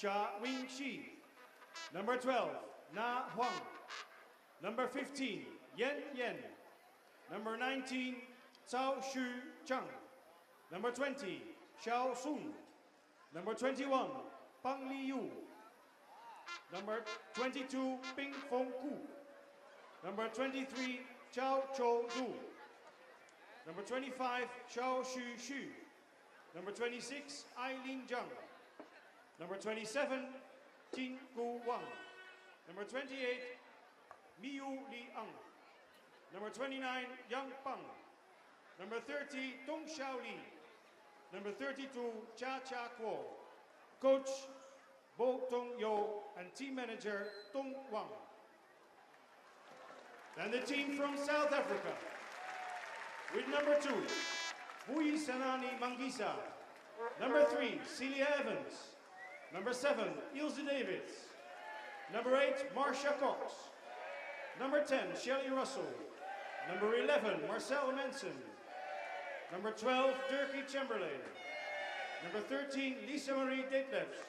Cha Wing-shi. Number 12, Na Huang. Number 15, Yen Yen. Number 19, Cao Shu Chang. Number 20, Xiao Sun. Number 21, Pang Li Yu. Number 22, Ping Fong Ku. Number 23, Chao Cho Du. Number 25, Xiao Xu Xu. Number 26, Aileen Zhang. Number 27, Jin Gu Wang. Number 28, Miu Li Ang. Number 29, Yang Pang. Number 30, Dong Xiao Li. Number 32, Cha Cha Kuo. Coach, Bo Tong Yo, and team manager, Tong Wang. And the team from South Africa, with number 2, Hui Sanani Mangisa. Number 3, Celia Evans. Number 7, Ilse Davids. Number 8, Marcia Cox. Number 10, Shelley Russell. Number 11, Marcel Manson. Number 12, Dirkie Chamberlain. Number 13, Lisa Marie Detlefs.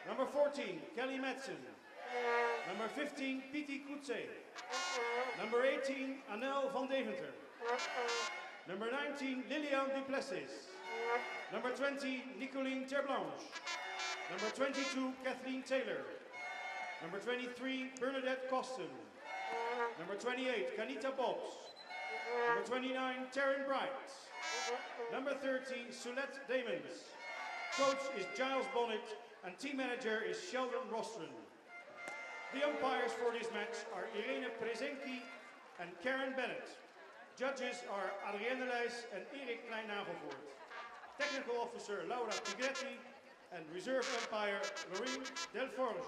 Number 14, Kelly Madsen. Number 15, Piti Kutse. Number 18, Anel van Deventer. Number 19, Lilian Duplessis. Number 20, Nicoline Terblanche. Number 22, Kathleen Taylor. Number 23, Bernadette Coston. Number 28, Kanita Bobs. Number 29, Taryn Bright. Number 30, Sulette Damons. Coach is Giles Bonnet and team manager is Sheldon Rostron. The umpires for this match are Irene Prezenki and Karen Bennett. Judges are Adrienne Leijs and Erik Klein-Nagelvoort. Technical officer Laura Tigretti and reserve umpire Lorraine Delforge.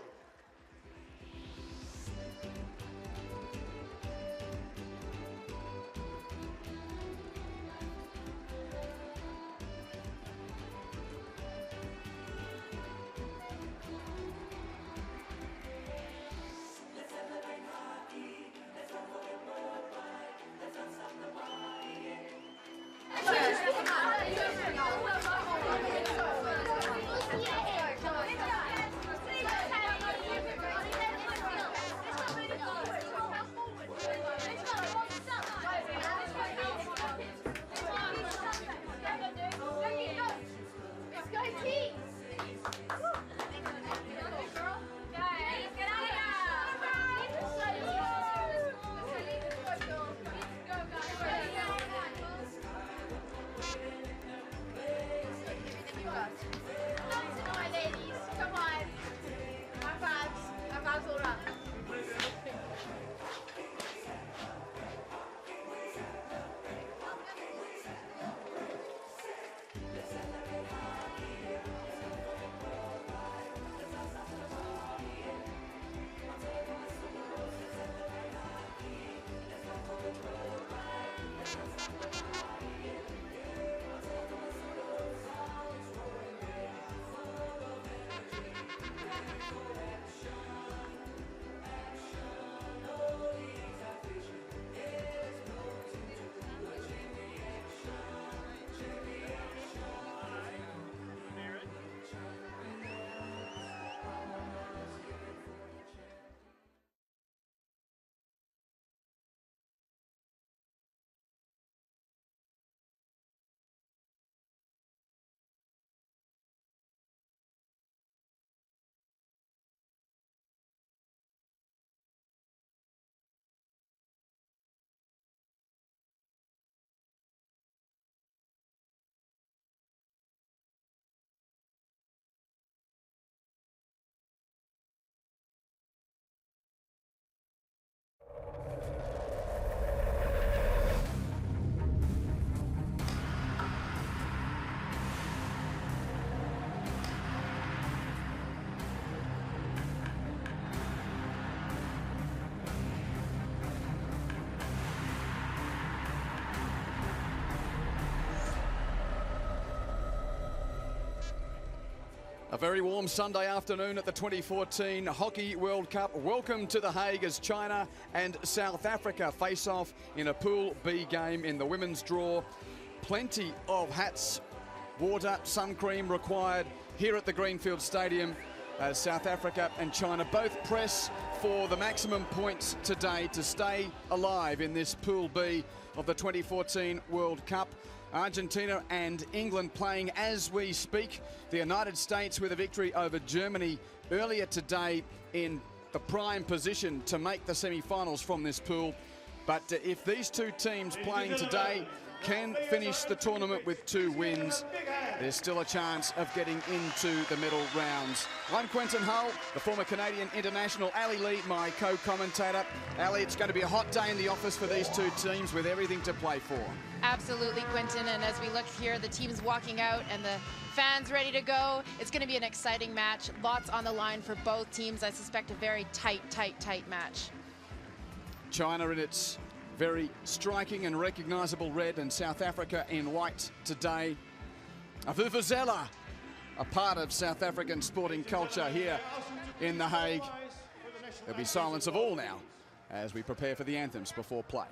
A very warm Sunday afternoon at the 2014 Hockey World Cup. Welcome to The Hague as China and South Africa face off in a Pool B game in the women's draw. Plenty of hats, water, sun cream required here at the Greenfield Stadium as South Africa and China both press for the maximum points today to stay alive in this Pool B of the 2014 World Cup. Argentina and England playing as we speak. The United States with a victory over Germany earlier today in the prime position to make the semi-finals from this pool. But if these two teams playing today can finish the tournament with 2 wins, there's still a chance of getting into the middle rounds. I'm Quentin Hull, the former Canadian international. Ali Lee, my co-commentator. Ali, it's going to be a hot day in the office for these two teams with everything to play for. Absolutely, Quentin, and as we look here, the team's walking out and the fans ready to go. It's going to be an exciting match. Lots on the line for both teams. I suspect a very tight match. China in its very striking and recognisable red, and South Africa in white today. A vuvuzela, a part of South African sporting culture here in The Hague. There'll be silence of all now as we prepare for the anthems before play.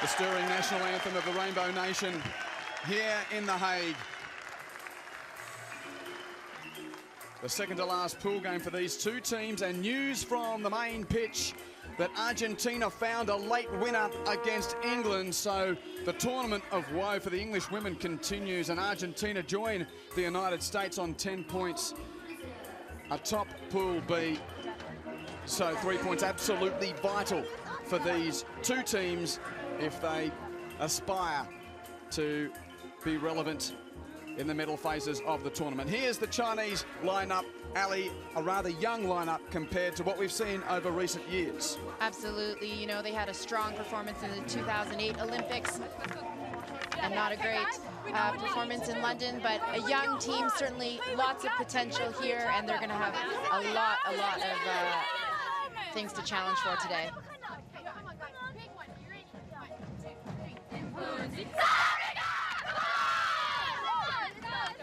The stirring national anthem of the Rainbow Nation here in The Hague. The second to last pool game for these two teams, and news from the main pitch that Argentina found a late winner against England, so the tournament of woe for the English women continues, and Argentina join the United States on 10 points atop Pool B. So 3 points absolutely vital for these two teams if they aspire to be relevant in the middle phases of the tournament. Here's the Chinese lineup. Ali, a rather young lineup compared to what we've seen over recent years. Absolutely. You know, they had a strong performance in the 2008 Olympics and not a great performance in London, but a young team, certainly lots of potential here, and they're going to have a lot of things to challenge for today.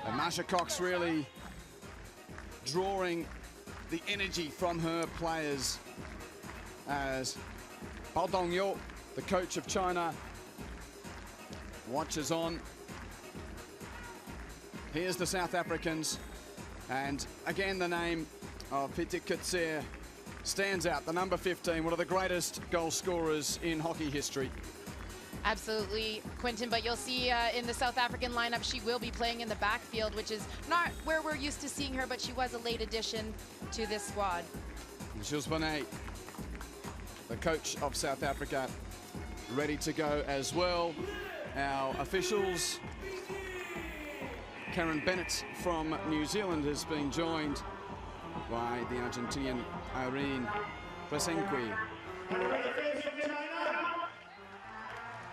And Marsha Cox really drawing the energy from her players as Bao Dongyo, the coach of China, watches on. Here's the South Africans, and again the name of Piti Coetzee stands out, the number 15, one of the greatest goal scorers in hockey history. Absolutely, Quinton, but you'll see in the South African lineup, she will be playing in the backfield, which is not where we're used to seeing her, but she was a late addition to this squad. Jules Bonnet, the coach of South Africa, ready to go as well. Our officials, Karen Bennett from New Zealand has been joined by the Argentinian Irene Presenqui.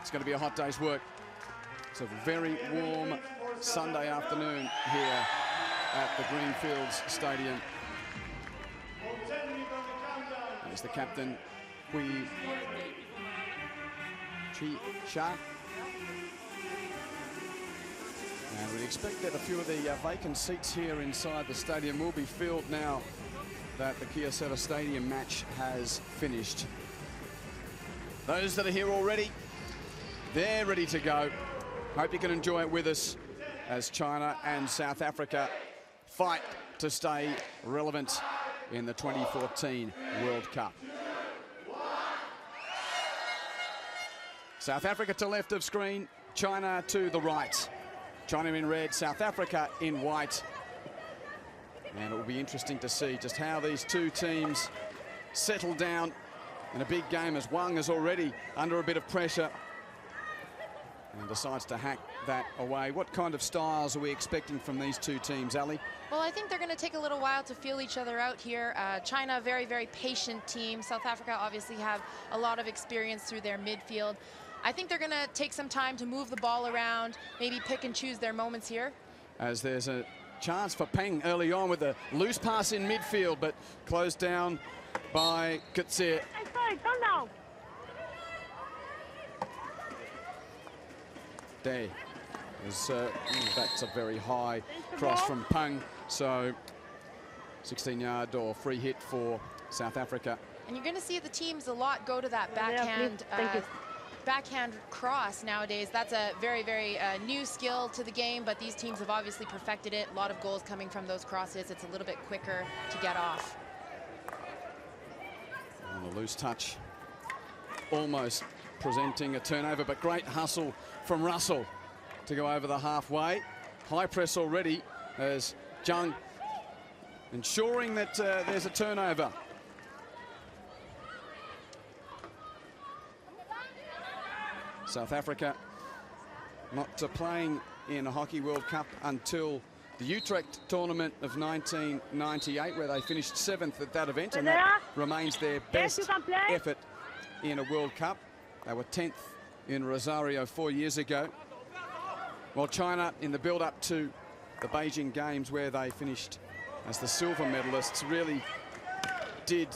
It's going to be a hot day's work. It's a very warm Sunday afternoon here at the Greenfields Stadium. There's the captain, Hui Chi Sha. And we'd expect that a few of the vacant seats here inside the stadium will be filled now that the Kyocera Stadium match has finished. Those that are here already, they're ready to go. Hope you can enjoy it with us as China and South Africa fight to stay relevant in the 2014 World Cup. South Africa to left of screen, China to the right. China in red, South Africa in white. And it will be interesting to see just how these two teams settle down in a big game, as Wang is already under a bit of pressure and decides to hack that away. What kind of styles are we expecting from these two teams, Ali? Well, I think they're going to take a little while to feel each other out here. China, a very, very patient team. South Africa obviously have a lot of experience through their midfield. I think they're going to take some time to move the ball around, maybe pick and choose their moments here. As there's a chance for Peng early on with a loose pass in midfield, but closed down by Coetzee. Calm down. Day. That's a very high cross from Peng, so 16-yard or free hit for South Africa. And you're going to see the teams a lot go to that backhand backhand cross nowadays. That's a very, very new skill to the game, but these teams have obviously perfected it. A lot of goals coming from those crosses. It's a little bit quicker to get off. On a loose touch, almost presenting a turnover, but great hustle from Russell to go over the halfway. High press already as Zhang ensuring that there's a turnover. South Africa not playing in a Hockey World Cup until the Utrecht tournament of 1998, where they finished 7th at that event, and that remains their best effort in a World Cup. They were 10th in Rosario 4 years ago. While China, in the build-up to the Beijing Games, where they finished as the silver medalists, really did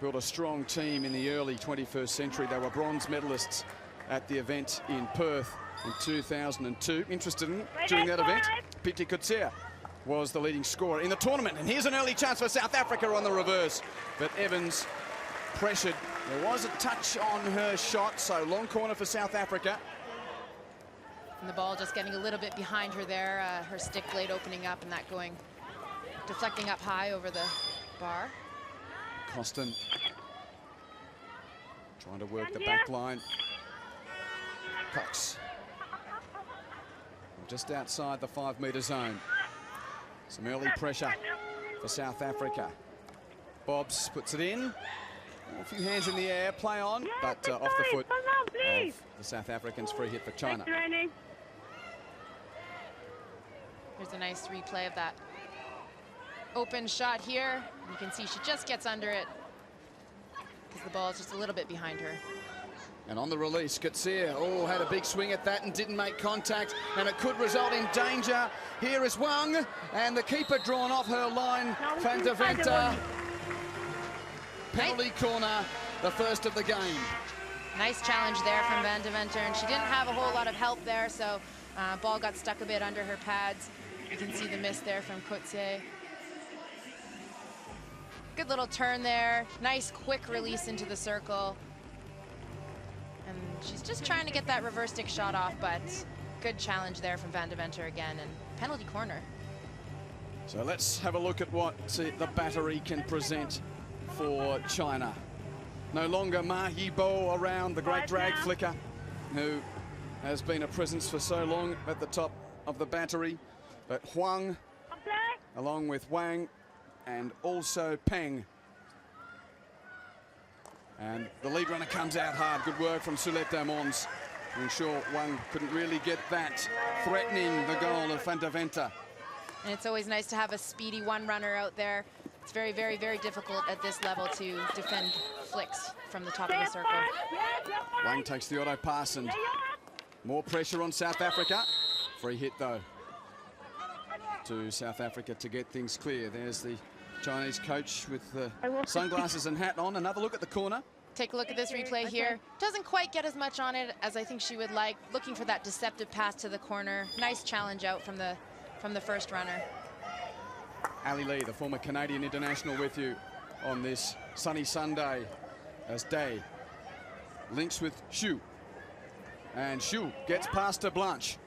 build a strong team in the early 21st century. They were bronze medalists at the event in Perth in 2002. Interested in during that event, Piti Coetzee was the leading scorer in the tournament. And here's an early chance for South Africa on the reverse. But Evans pressured. There was a touch on her shot, so long corner for South Africa. And the ball just getting a little bit behind her there. Her stick blade opening up and that going, deflecting up high over the bar. Costin trying to work the back line. Cox just outside the 5-metre zone. Some early pressure for South Africa. Bobbs puts it in. A few hands in the air, play on, but off the foot of the South Africans. Free hit for China. There's a nice replay of that open shot here. You can see she just gets under it because the ball is just a little bit behind her. And on the release, Coetzee had a big swing at that and didn't make contact, and it could result in danger. Here is Wang, and the keeper drawn off her line. Van der Venter. Penalty corner, the first of the game. Nice challenge there from Van der Venter, and she didn't have a whole lot of help there, so ball got stuck a bit under her pads. You can see the miss there from Coetzee. Good little turn there. Nice quick release into the circle. And she's just trying to get that reverse stick shot off, but good challenge there from Van der Venter again, and penalty corner. So let's have a look at what the battery can present for China. No longer Ma Yibo around, the great drag flicker, who has been a presence for so long at the top of the battery. But Huang, along with Wang, and also Peng. And the lead runner comes out hard. Good work from Sulet Damons to ensure Wang couldn't really get that, threatening the goal of Fantaventa. And it's always nice to have a speedy one runner out there. It's very, very, very difficult at this level to defend flicks from the top of the circle. Wang takes the auto pass and more pressure on South Africa. Free hit though to South Africa to get things clear. There's the Chinese coach with the sunglasses and hat on. Another look at the corner. Take a look at this replay here. Doesn't quite get as much on it as I think she would like. Looking for that deceptive pass to the corner. Nice challenge out from the first runner. Ali Lee, the former Canadian international, with you on this sunny Sunday as Day links with Xu. And Xu gets past to Blanche.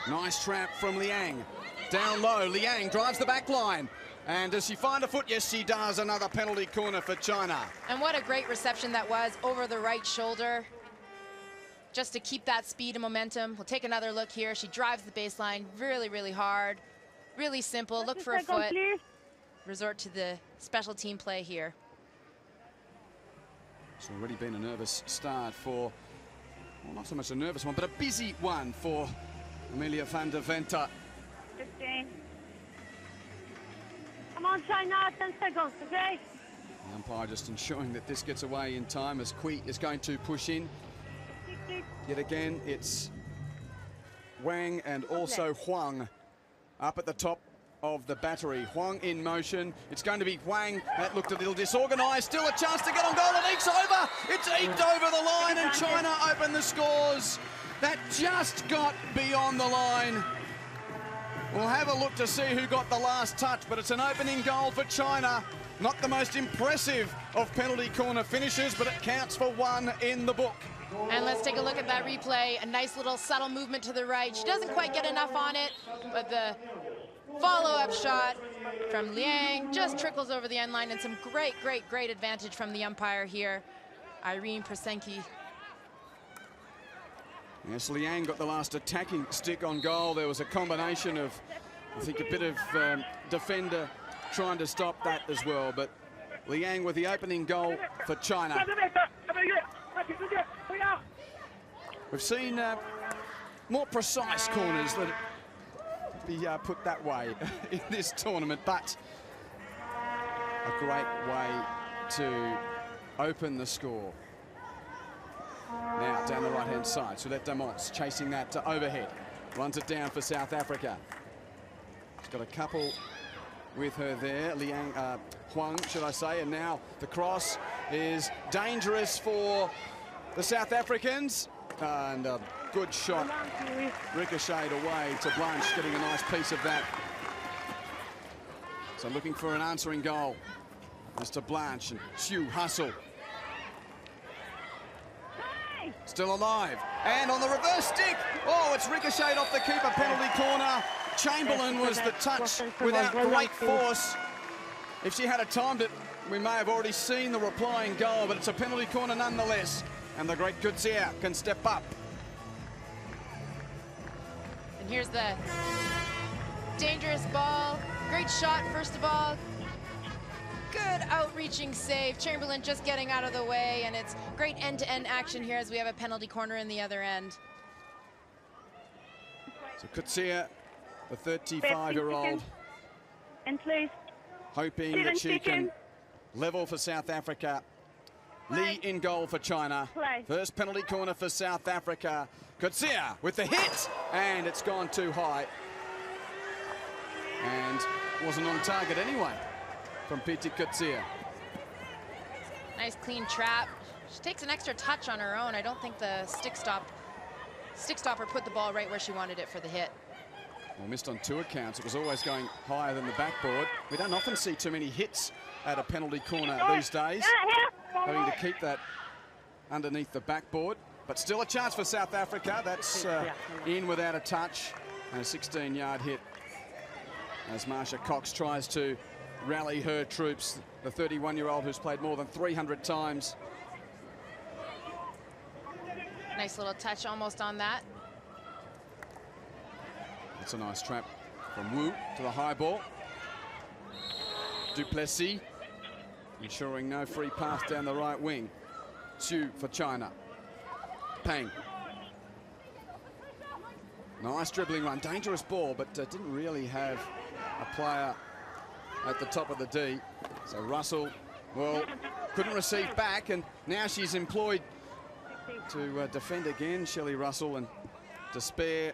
Nice trap from Liang. Down low, Liang drives the back line. And does she find a foot? Yes, she does. Another penalty corner for China. And what a great reception that was over the right shoulder. Just to keep that speed and momentum. We'll take another look here. She drives the baseline really, really hard. Really simple. Look for a foot. Resort to the special team play here. It's already been a nervous start for, well, not so much a nervous one, but a busy one for Amelia van der Venter. 15. Come on, China, 10 seconds, okay? The umpire just ensuring that this gets away in time as Kui is going to push in. Yet again, it's Wang and also Huang up at the top of the battery. Huang in motion. It's going to be Wang. That looked a little disorganized. Still a chance to get on goal. It ekes over. It's eked over the line and China open the scores. That just got beyond the line. We'll have a look to see who got the last touch, but it's an opening goal for China. Not the most impressive of penalty corner finishes, but it counts for one in the book. And let's take a look at that replay. A nice little subtle movement to the right. She doesn't quite get enough on it, but the follow-up shot from Liang just trickles over the end line, and some great, great, great advantage from the umpire here, Irene Prasenki. Yes, Liang got the last attacking stick on goal. There was a combination of, I think, a bit of defender trying to stop that as well, but Liang with the opening goal for China. We've seen more precise corners, let it be put that way, in this tournament, but a great way to open the score. Now down the right-hand side, Sulet Damons chasing that overhead. Runs it down for South Africa. She's got a couple with her there, Liang, Huang, should I say, and now the cross is dangerous for the South Africans. And a good shot, ricocheted away to Blanche, getting a nice piece of that. So looking for an answering goal as to Blanche, and Xu hustle. Still alive, and on the reverse stick, oh, it's ricocheted off the keeper, penalty corner. Chamberlain was the touch without great force. If she had timed it, we may have already seen the replying goal, but it's a penalty corner nonetheless. And the great Kutsia can step up. And here's the dangerous ball. Great shot, first of all. Good outreaching save. Chamberlain just getting out of the way, and it's great end-to-end action here as we have a penalty corner in the other end. So Kutsia, the 35-year-old, hoping that she can level for South Africa. Lee in goal for China. First penalty corner for South Africa. Kutsia with the hit, and it's gone too high. And wasn't on target anyway from Piti Kutsia. Nice clean trap. She takes an extra touch on her own. I don't think the stick stopper put the ball right where she wanted it for the hit. Well, missed on two accounts. It was always going higher than the backboard. We don't often see too many hits at a penalty corner these days, having to keep that underneath the backboard. But still a chance for South Africa. That's in without a touch, and a 16-yard hit as Marcia Cox tries to rally her troops, the 31-year-old who's played more than 300 times. Nice little touch almost on that. That's a nice trap from Wu to the high ball. Duplessis ensuring no free pass down the right wing. Xu for China. Pang. Nice dribbling run, dangerous ball, but didn't really have a player at the top of the D. So Russell, well, couldn't receive back, and now she's employed to defend again, Shelley Russell, and despair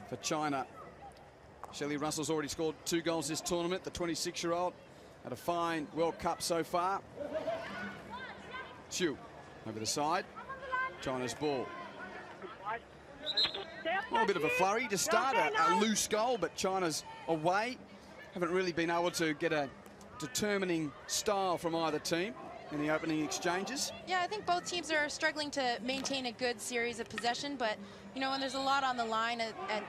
for China. Shelley Russell's already scored 2 goals this tournament, the 26-year-old, had a fine World Cup so far. Xu over the side, China's ball. A little bit of a flurry to start, a loose goal, but China's away. Haven't really been able to get a determining style from either team in the opening exchanges. Yeah, I think both teams are struggling to maintain a good series of possession, but you know, when there's a lot on the line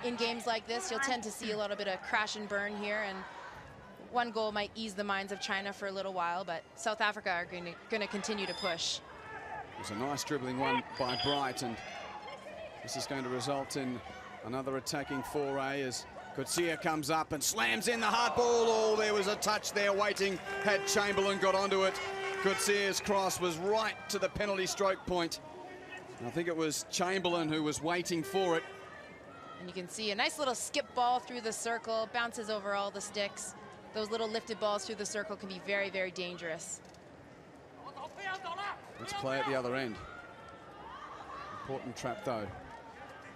in games like this, you'll tend to see a little bit of crash and burn here, and one goal might ease the minds of China for a little while, but South Africa are going to continue to push. It was a nice dribbling one by Bright, and this is going to result in another attacking foray as Coetzee comes up and slams in the hard ball. Oh, there was a touch there waiting. Had Chamberlain got onto it. Coetzee's cross was right to the penalty stroke point. I think it was Chamberlain who was waiting for it. And you can see a nice little skip ball through the circle, bounces over all the sticks. Those little lifted balls through the circle can be very, very dangerous. Let's play at the other end. Important trap though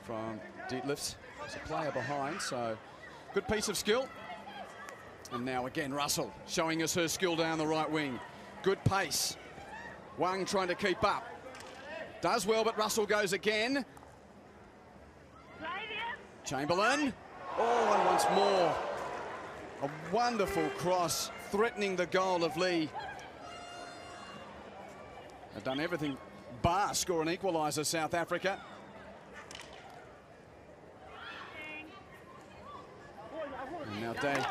from Dietlefs. There's a player behind, so good piece of skill. And now again Russell showing us her skill down the right wing. Good pace. Wang trying to keep up. Does well, but Russell goes again. Chamberlain. Oh, and once more. A wonderful cross threatening the goal of Lee. They've done everything bar score an equaliser, South Africa. And now Day.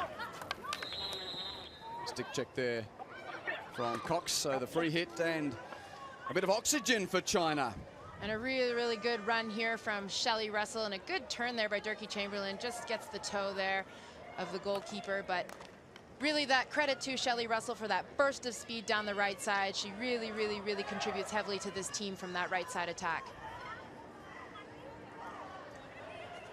Stick check there from Cox, so the free hit and a bit of oxygen for China. And a really, really good run here from Shelley Russell, and a good turn there by Durkee Chamberlain. Just gets the toe there of the goalkeeper, but really that credit to Shelley Russell for that burst of speed down the right side. She really, really, really contributes heavily to this team from that right side attack.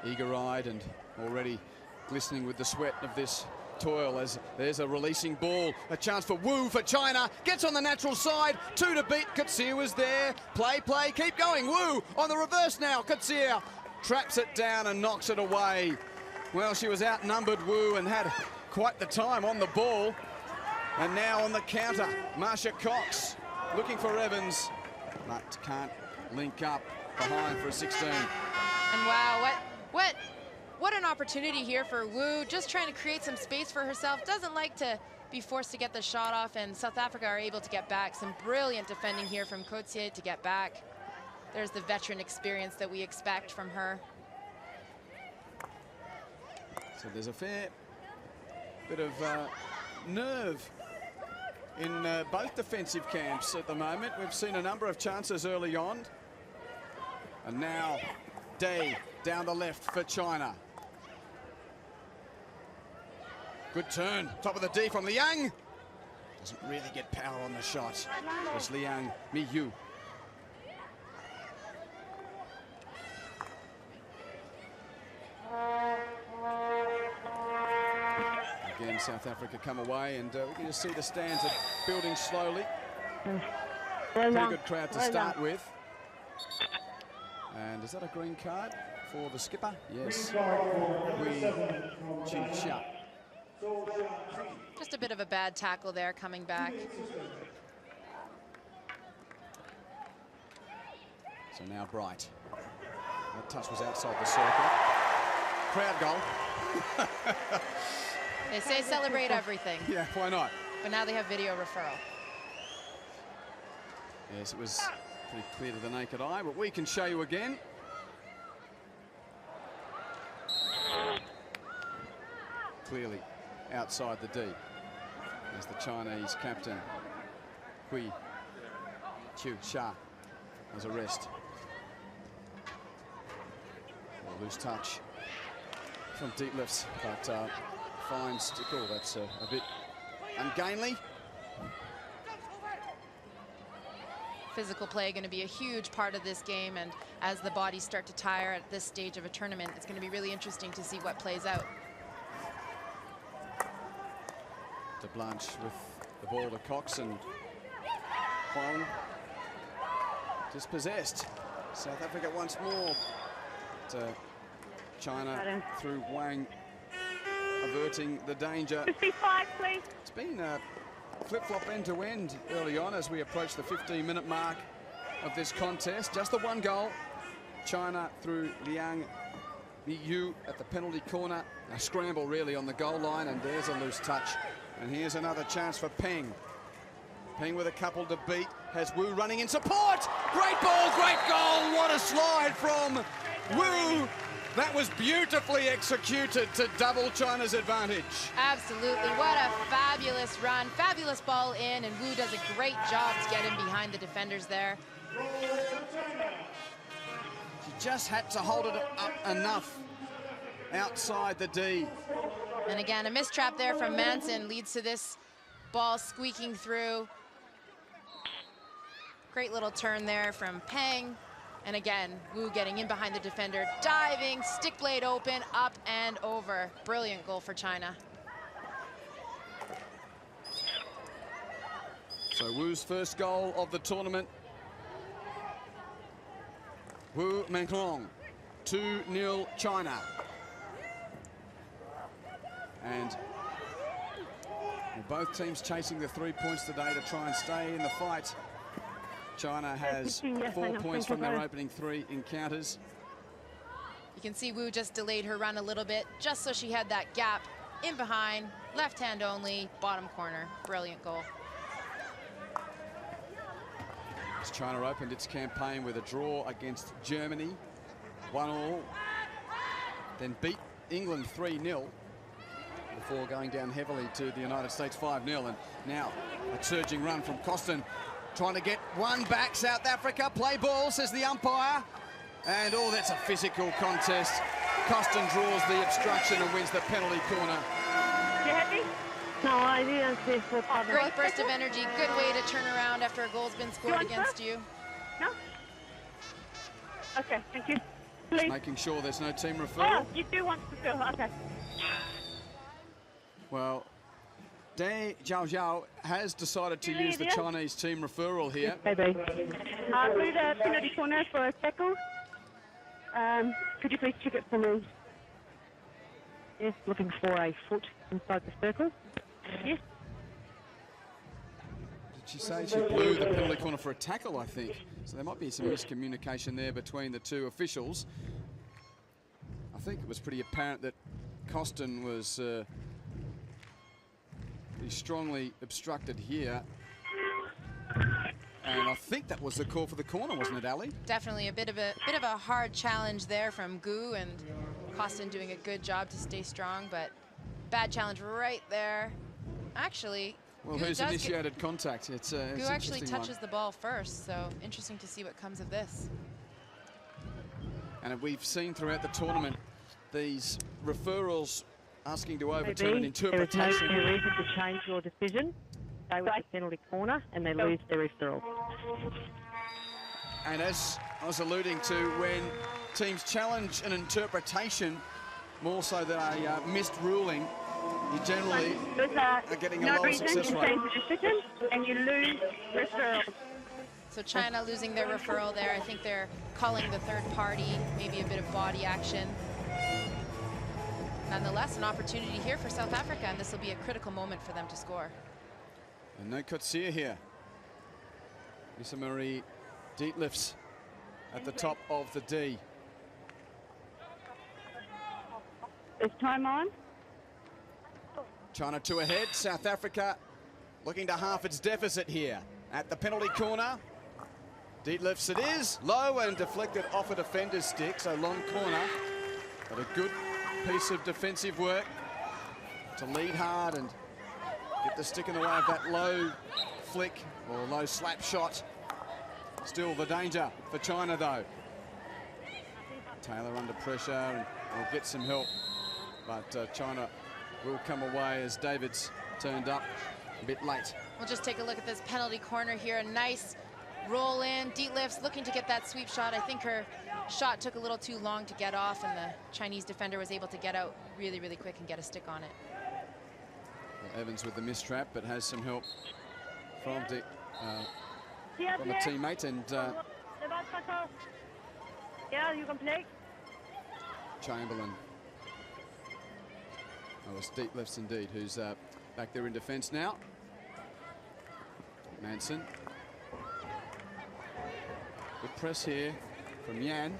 Eager-eyed and already glistening with the sweat of this toil as there's a releasing ball. A chance for Wu for China. Gets on the natural side. 2 to beat. Coetzee was there. Play, keep going. Wu on the reverse now. Coetzee traps it down and knocks it away. Well, she was outnumbered, Wu, and had quite the time on the ball. And now on the counter, Marcia Cox looking for Evans, but can't link up behind for a 16. And wow, what an opportunity here for Wu, just trying to create some space for herself. Doesn't like to be forced to get the shot off, and South Africa are able to get back. Some brilliant defending here from Coetzee to get back. There's the veteran experience that we expect from her. So there's a fair bit of nerve in both defensive camps at the moment. We've seen a number of chances early on. And now Day down the left for China. Good turn, top of the D from Liang. Doesn't really get power on the shot. It's Liang Miyu. Again, South Africa come away, and we can just see the stands are building slowly. Pretty good crowd to start with. And is that a green card for the skipper? Yes. Just a bit of a bad tackle there coming back. So now Bright. That touch was outside the circle. Crowd goal. They say celebrate everything. Yeah, why not? But now they have video referral. Yes, it was pretty clear to the naked eye, but we can show you again. clearly outside the D as the Chinese captain Hui Chiu-Sha has a rest. A loose touch from Dietlefs, but fine stickle. That's a bit ungainly. Physical play going to be a huge part of this game, and as the bodies start to tire at this stage of a tournament, it's going to be really interesting to see what plays out. De Blanche with the ball to Cox, and Huang dispossessed. South Africa once more. China through Wang averting the danger. 55, please. It's been flip-flop end-to-end early on as we approach the 15-minute mark of this contest. Just the one goal. China through Liang Yu at the penalty corner. A scramble really on the goal line, and there's a loose touch. And here's another chance for Peng. Peng with a couple to beat. Has Wu running in support. Great ball, great goal. What a slide from Wu. That was beautifully executed to double China's advantage. Absolutely, what a fabulous run. Fabulous ball in, and Wu does a great job to get in behind the defenders there. She just had to hold it up enough outside the D. And again, a mistrap there from Manson leads to this ball squeaking through. Great little turn there from Peng. And again, Wu getting in behind the defender, diving, stick blade open, up and over. Brilliant goal for China. So Wu's first goal of the tournament. Wu Menglong, 2-0 China. And both teams chasing the 3 points today to try and stay in the fight. China has 4 points from their opening 3 encounters. You can see Wu just delayed her run a little bit, just so she had that gap in behind, left hand only, bottom corner. Brilliant goal. As China opened its campaign with a draw against Germany, 1-1, then beat England 3-0 before going down heavily to the United States 5-0. And now a surging run from Costin, trying to get one back. South Africa play ball, says the umpire. And oh, that's a physical contest. Costin draws the obstruction and wins the penalty corner. You happy? No, I didn't see for father. Great burst of energy, good way to turn around after a goal's been scored against you. No? Okay, thank you. Please. Just making sure there's no team referral. Oh, you do want to fill, okay. Well, Dai Zhao has decided to use the Chinese team referral here. Maybe. Through the penalty corner for a tackle. Could you please check it for me? Yes, looking for a foot inside the circle. Yes. Did she say she blew the penalty corner for a tackle, I think? So there might be some miscommunication there between the two officials. I think it was pretty apparent that Costin was pretty strongly obstructed here. And I think that was the call for the corner, wasn't it, Ali? Definitely a bit of a hard challenge there from Gu, and Costin doing a good job to stay strong, but bad challenge right there. Actually, well, who's initiated contact? It's Gu actually touches one. the ball first, so interesting to see what comes of this. And we've seen throughout the tournament these referrals asking to overturn an interpretation. There is no reason to change your decision. They were the penalty corner and they lose their referral. And as I was alluding to, when teams challenge an interpretation more so than a missed ruling, you generally are getting a lower success rate. Change the decision and you lose referral. So China losing their referral there. I think they're calling the third party, maybe a bit of body action. Nonetheless, an opportunity here for South Africa, and this will be a critical moment for them to score. And no Kotsia here. Lisa Marie Dietlefs at the top of the D. Is time on? China 2 ahead. South Africa looking to half its deficit here. At the penalty corner. Dietlefs it is. Low and deflected off a defender's stick, so long corner. But a good piece of defensive work. to lead hard and get the stick in the way of that low flick or low slap shot. Still the danger for China though. Taylor under pressure and will get some help, but China will come away as David's turned up a bit late. We'll just take a look at this penalty corner here. A nice roll in, Dietlefs looking to get that sweep shot. I think her shot took a little too long to get off, and the Chinese defender was able to get out really, really quick and get a stick on it. Well, Evans with the mistrap, but has some help from a teammate, and Yeah, you can play. Chamberlain. Oh, it's Dietlefs indeed, who's back there in defence now. Manson. Good press here from Yan.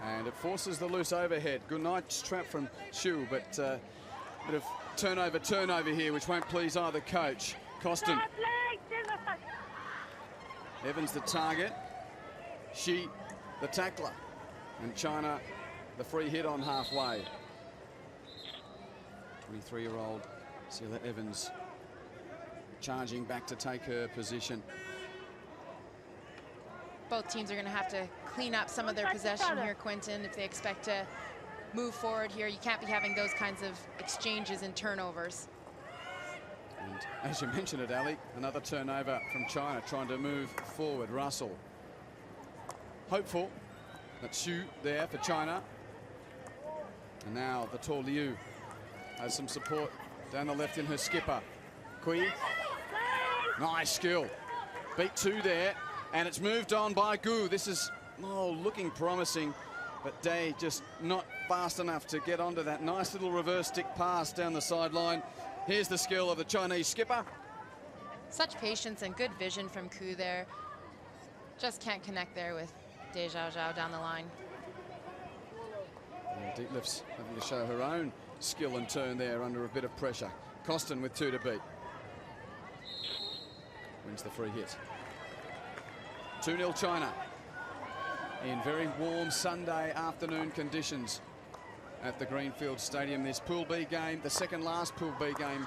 And it forces the loose overhead. Good nice trap from Shu, but bit of turnover here, which won't please either coach. Costin. Evans the target. She the tackler. And China the free hit on halfway. 23-year-old Sila Evans charging back to take her position. Both teams are going to have to clean up some of their possession here, Quentin, if they expect to move forward here. You can't be having those kinds of exchanges and turnovers. And as you mentioned it, Ali, another turnover from China trying to move forward. Russell. Hopeful. That's Xu there for China. And now the tall Liu has some support down the left in her skipper. Kui. Nice skill. Beat two there. And it's moved on by Gu. This is looking promising, but Day just not fast enough to get onto that nice little reverse stick pass down the sideline. Here's the skill of the Chinese skipper. Such patience and good vision from Ku there. Just can't connect there with Dai Zhao Zhao down the line. And Dietlefs having to show her own skill and turn there under a bit of pressure. Costin with 2 to beat. Wins the free hit. 2-0 China in very warm Sunday afternoon conditions at the Greenfield Stadium. This Pool B game, the second last Pool B game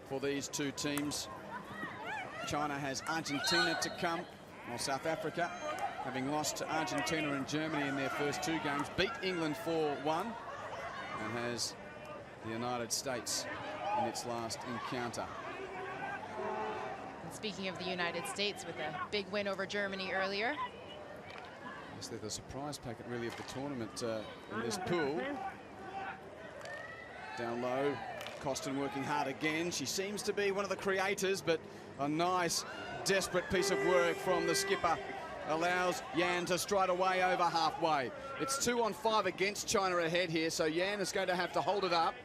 for these two teams. China has Argentina to come, while South Africa, having lost to Argentina and Germany in their first 2 games, beat England 4-1 and has the United States in its last encounter. Speaking of the United States, with a big win over Germany earlier. Yes, they're the surprise packet really of the tournament in this pool. Down low, Costin working hard again. She seems to be one of the creators, but a nice, desperate piece of work from the skipper allows Yan to stride away over halfway. It's 2-on-5 against China ahead here, so Yan is going to have to hold it up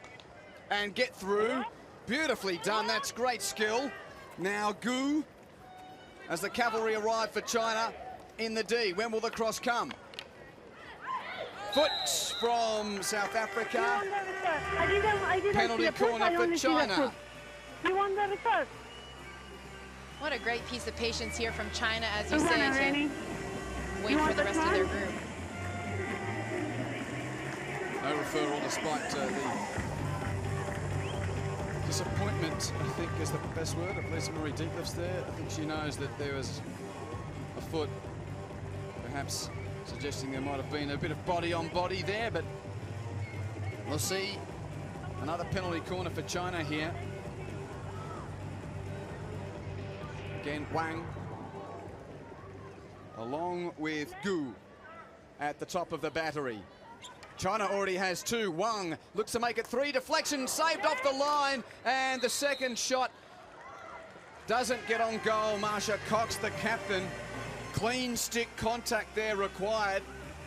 and get through. Beautifully done, that's great skill. Now Gu, as the cavalry arrive for China in the D. When will the cross come? Foot from South Africa. Penalty corner for China. What a great piece of patience here from China, as you say, to wait for the rest of their group. No referral despite the disappointment, I think, is the best word of Lisa Marie Dietlefs there. I think she knows that there was a foot, perhaps suggesting there might have been a bit of body on body there, but we'll see. Another penalty corner for China here. Again, Wang, along with Gu at the top of the battery. China already has 2. Wang looks to make it 3. Deflection saved off the line, and the second shot doesn't get on goal. Marsha Cox, the captain. Clean stick contact there required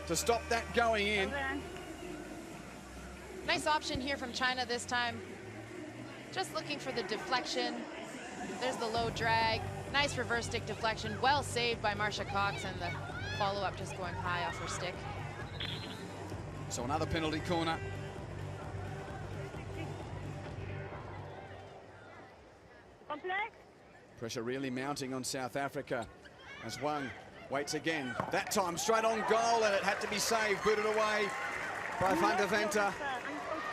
to stop that going in. Nice option here from China this time. Just looking for the deflection. There's the low drag. Nice reverse stick deflection. Well saved by Marsha Cox, and the follow-up just going high off her stick. So another penalty corner. Pressure really mounting on South Africa as Wang waits again. That time straight on goal, and it had to be saved. Booted away by Van der Venter.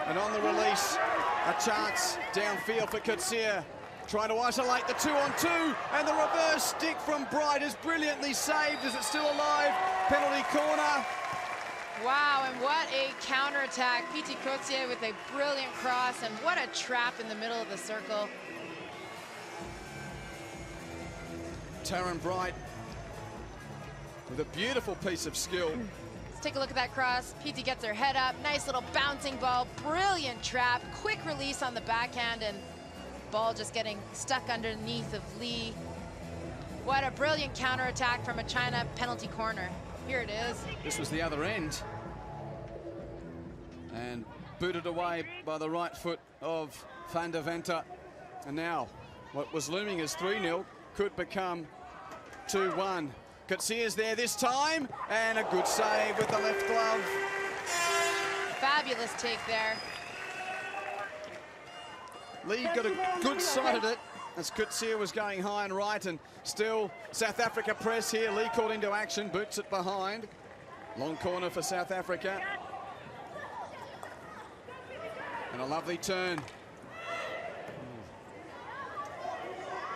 And on the release, A chance downfield for Coetzee. Trying to isolate the 2-on-2, and the reverse stick from Bright is brilliantly saved. Is it still alive? Penalty corner. Wow, and what a counterattack. P.T. Coetzee with a brilliant cross, and what a trap in the middle of the circle. Taryn Bright with a beautiful piece of skill. Let's take a look at that cross. P.T. gets her head up. Nice little bouncing ball. Brilliant trap. Quick release on the backhand, and ball just getting stuck underneath of Lee. What a brilliant counterattack from a China penalty corner. Here it is. This was the other end. And booted away by the right foot of Van der Venter. And now, what was looming as 3-0 could become 2-1. Coetzee is there this time, and a good save with the left glove. Fabulous take there. Lee got a good sight of it as Coetzee was going high and right, and still South Africa press here. Lee caught into action, boots it behind. Long corner for South Africa. And a lovely turn.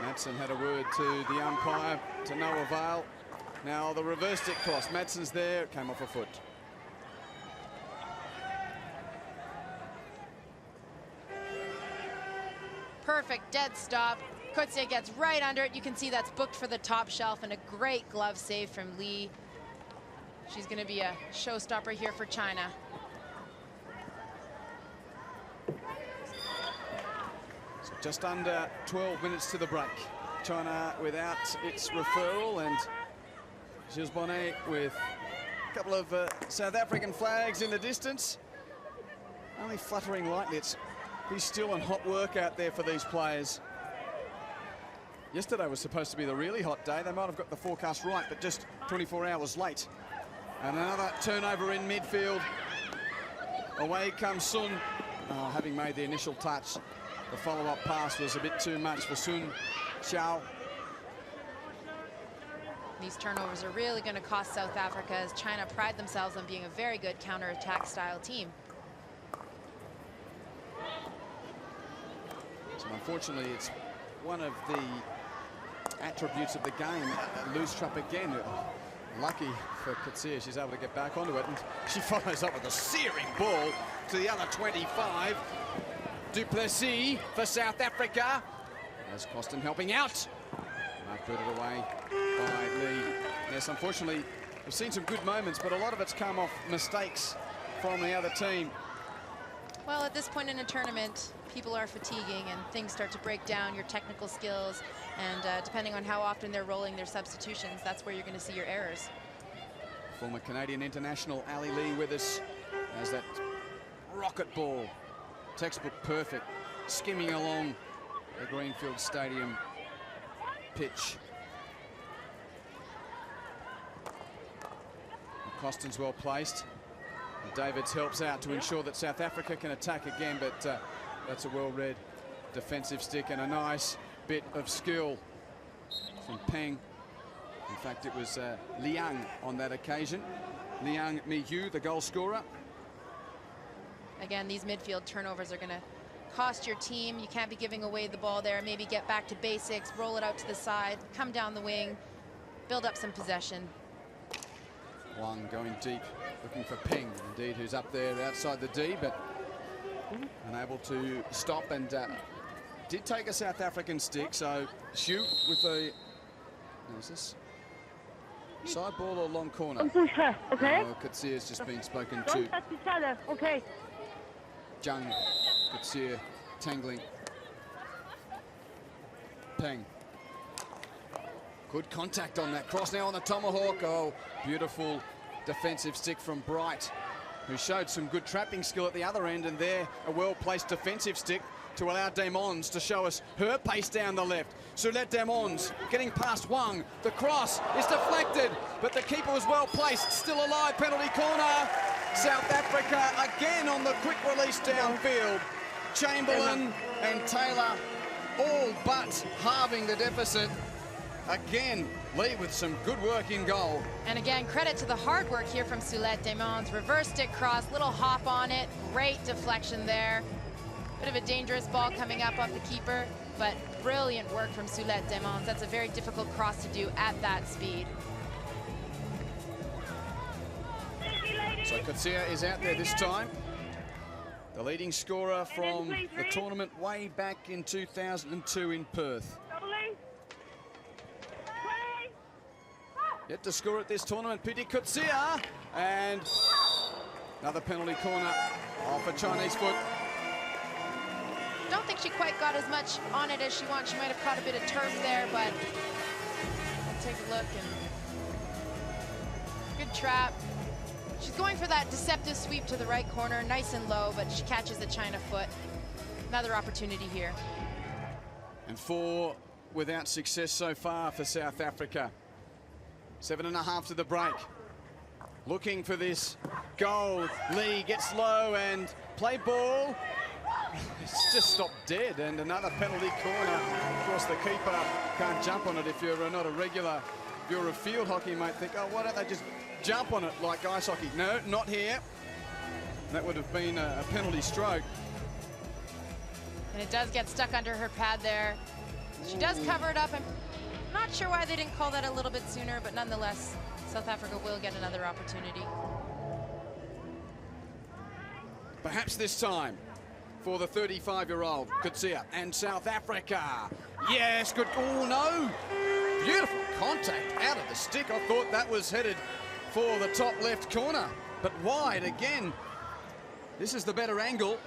Madsen had a word to the umpire, to no avail. Now the reverse stick cross. Madsen's there, it came off a foot. Perfect dead stop. Coetzee gets right under it. You can see that's booked for the top shelf, and a great glove save from Lee. She's going to be a showstopper here for China. So just under 12 minutes to the break. China without its referral, and Gilles Bonnet with a couple of South African flags in the distance. Only fluttering lightly. It's pretty still and hot work out there for these players. Yesterday was supposed to be the really hot day. They might have got the forecast right, but just 24 hours late. And another turnover in midfield. Away comes Sun. Oh, having made the initial touch, the follow-up pass was a bit too much for Sun Xiao. These turnovers are really going to cost South Africa, as China pride themselves on being a very good counter-attack style team. So unfortunately, it's one of the attributes of the game. A loose trap again. Lucky for Coetzee, she's able to get back onto it, and she follows up with a searing ball to the other 25. Duplessis for South Africa. There's Costin helping out. Mark put it away by Lee. Yes, unfortunately, we've seen some good moments, but a lot of it's come off mistakes from the other team. Well, at this point in a tournament, people are fatiguing and things start to break down, your technical skills, and depending on how often they're rolling their substitutions, that's where you're going to see your errors. Former Canadian international Ali Lee with us as that rocket ball, textbook perfect, skimming along the Greenfield Stadium pitch. And Costin's well placed. And Davids helps out to ensure that South Africa can attack again, but that's a well-read defensive stick and a nice bit of skill from Peng. In fact, it was Liang on that occasion. Liang Miyu, the goal scorer. Again, these midfield turnovers are going to cost your team. You can't be giving away the ball there. Maybe get back to basics, roll it out to the side, come down the wing, build up some possession. Wang going deep, looking for Peng, indeed, who's up there outside the D, but unable to stop, and did take a South African stick. So Xu with a, is this side ball or long corner? Don't push her, okay? Coetzee has just been spoken Don't to. touch each other, okay? Zhang, Coetzee tangling. Peng. Good contact on that cross now on the tomahawk. Oh, beautiful defensive stick from Bright, who showed some good trapping skill at the other end, and there a well-placed defensive stick to allow Demons to show us her pace down the left. Sulet Demons getting past Wang. The cross is deflected, but the keeper was well placed. Still alive, penalty corner. South Africa again on the quick release downfield. Chamberlain and Taylor all but halving the deficit. Again, Lee with some good work in goal. And again, credit to the hard work here from Sulet Demons. Reverse stick cross, little hop on it, great deflection there. Bit of a dangerous ball coming up off the keeper, but brilliant work from Soulette Demons. That's a very difficult cross to do at that speed. So Kutsia is out there this time. The leading scorer from the tournament way back in 2002 in Perth. Yet to score at this tournament, Piti Kutsia. And another penalty corner off a Chinese foot. Don't think she quite got as much on it as she wants. She might have caught a bit of turf there, but we'll take a look. And good trap. She's going for that deceptive sweep to the right corner, nice and low, but she catches the China foot. Another opportunity here. And 4 without success so far for South Africa. 7.5 to the break. Looking for this goal. Lee gets low and play ball. It's just stopped dead, and another penalty corner. Of course, the keeper can't jump on it if you're not a regular. If you're a field hockey, you might think, oh, why don't they just jump on it like ice hockey? No, not here. That would have been a penalty stroke. And it does get stuck under her pad there. She does cover it up. I'm not sure why they didn't call that a little bit sooner, but nonetheless, South Africa will get another opportunity. Perhaps this time for the 35-year-old Kutsia and South Africa. Yes, good. Oh, no. Beautiful contact out of the stick. I thought that was headed for the top left corner, but wide again. This is the better angle.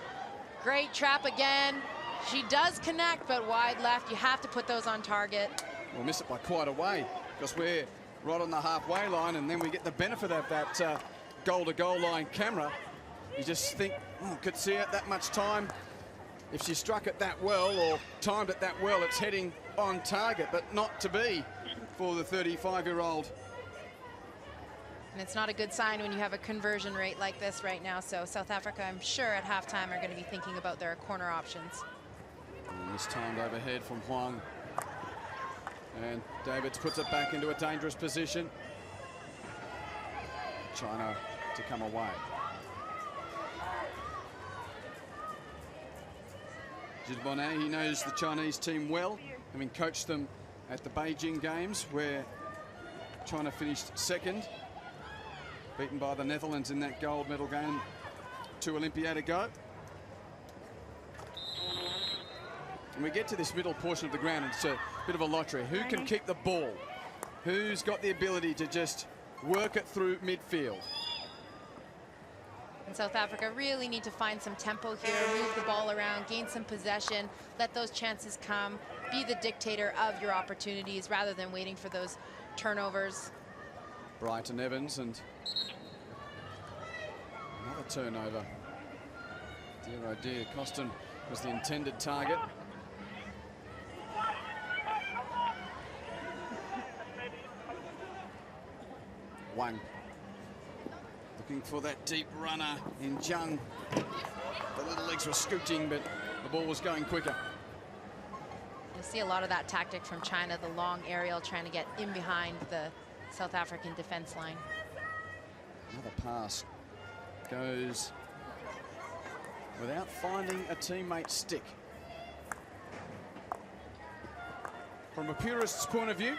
Great trap again. She does connect, but wide left. You have to put those on target. We'll miss it by quite a way because we're right on the halfway line, and then we get the benefit of that goal-to-goal line camera. You just think, oh, could see it that much time. If she struck it that well or timed it that well, it's heading on target, but not to be for the 35-year-old. And it's not a good sign when you have a conversion rate like this right now. So South Africa, I'm sure at halftime, are going to be thinking about their corner options. And this timed overhead from Huang. And Davids puts it back into a dangerous position. China to come away. Jid Bonnet, he knows the Chinese team well, having coached them at the Beijing Games, where China finished second, beaten by the Netherlands in that gold medal game 2 Olympiad ago. And we get to this middle portion of the ground, and it's a bit of a lottery. Who can keep the ball? Who's got the ability to just work it through midfield? And South Africa really need to find some tempo here, move the ball around, gain some possession, let those chances come, be the dictator of your opportunities rather than waiting for those turnovers. Bright and Evans, and another turnover. Dear oh dear, Costin was the intended target. Wang looking for that deep runner in Zhang. The little legs were scooting, but the ball was going quicker. You'll see a lot of that tactic from China, the long aerial, trying to get in behind the South African defense line. Another pass goes without finding a teammate's stick. From a purist's point of view,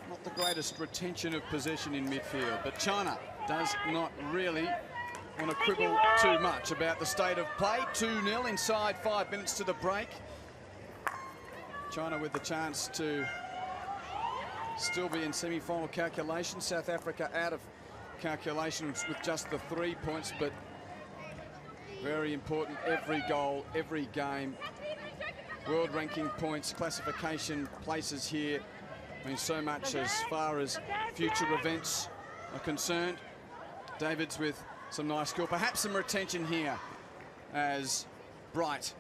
not the greatest retention of possession in midfield, but China does not really want to quibble too much about the state of play. 2-0 inside 5 minutes to the break. China with the chance to still be in semi-final calculation. South Africa out of calculations with just the 3 points, but very important. Every goal, every game. World ranking points, classification places here mean so much as far as future events are concerned. Davids with some nice skill, perhaps some retention here as Bright.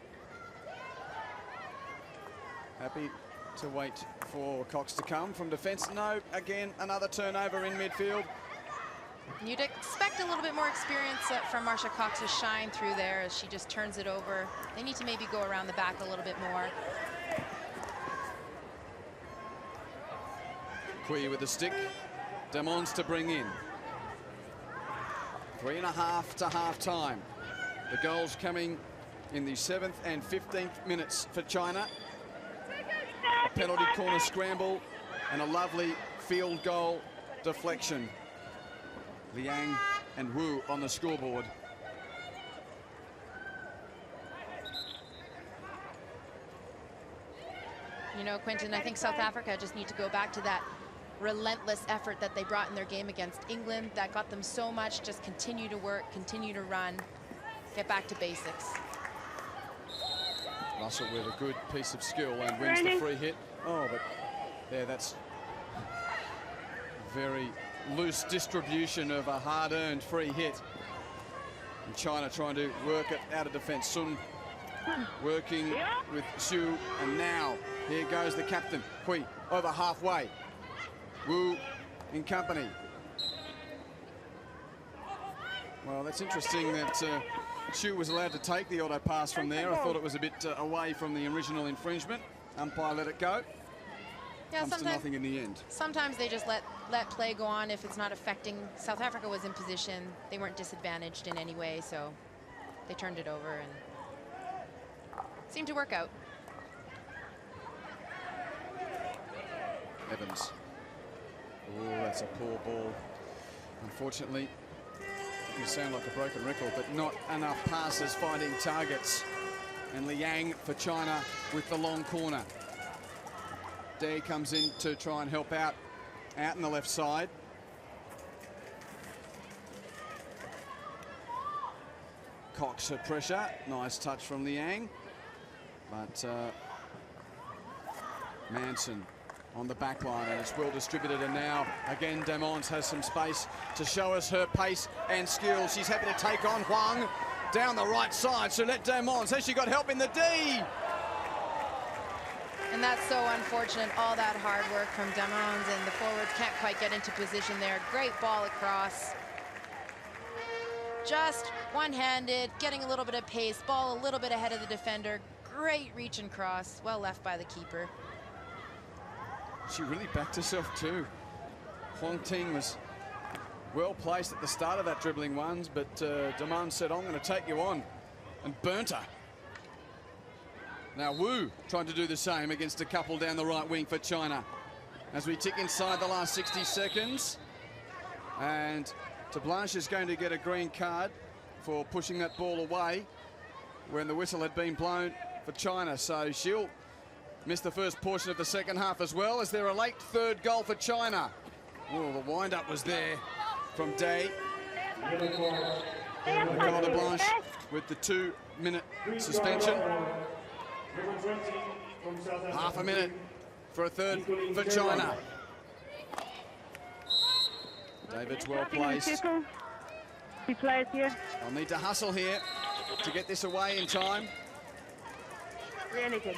Happy to wait for Cox to come from defence. No, again, another turnover in midfield. You'd expect a little bit more experience from Marsha Cox to shine through there as she just turns it over. They need to maybe go around the back a little bit more. Kui with the stick. Demons to bring in. 3.5 to half time. The goals coming in the 7th and 15th minutes for China. A penalty corner scramble and a lovely field goal deflection. Liang and Wu on the scoreboard. You know, Quentin, I think South Africa just need to go back to that relentless effort that they brought in their game against England. That got them so much. Just continue to work, continue to run, get back to basics. Russell with a good piece of skill and wins the free hit. Oh, but there, that's very loose distribution of a hard-earned free hit. And China trying to work it out of defence. Sun working with Xu, and now here goes the captain, Hui, over halfway. Wu in company. Well, that's interesting that Xu was allowed to take the auto pass from there. I thought it was a bit away from the original infringement. Umpire let it go. Yeah, Comes to nothing in the end. Sometimes they just let play go on if it's not affecting. South Africa was in position. They weren't disadvantaged in any way, so they turned it over and seemed to work out. Evans. Oh, that's a poor ball. Unfortunately, you sound like a broken record, but not enough passes finding targets. And Liang for China with the long corner. Day comes in to try and help out in the left side. Cox at pressure. Nice touch from Liang. But Manson on the back line, and it's well distributed, and now again Damons has some space to show us her pace and skill. She's happy to take on Huang down the right side. So let Damons, has she got help in the D? And that's so unfortunate, all that hard work from Damons, and the forwards can't quite get into position there. Great ball across. Just one-handed, getting a little bit of pace, ball a little bit ahead of the defender. Great reach and cross, well left by the keeper. She really backed herself too. Huang Ting was well placed at the start of that dribbling ones, but Damon said, I'm going to take you on, and burnt her. Now Wu trying to do the same against a couple down the right wing for China. As we tick inside the last 60 seconds. And Blanche is going to get a green card for pushing that ball away when the whistle had been blown for China. So she'll miss the first portion of the second half as well, as there a late third goal for China. Oh, the wind-up was there from Day. Nicola Blanche with the 2-minute suspension. Half a minute for a third for China. David's well placed. Two players here. I'll need to hustle here to get this away in time. Really good.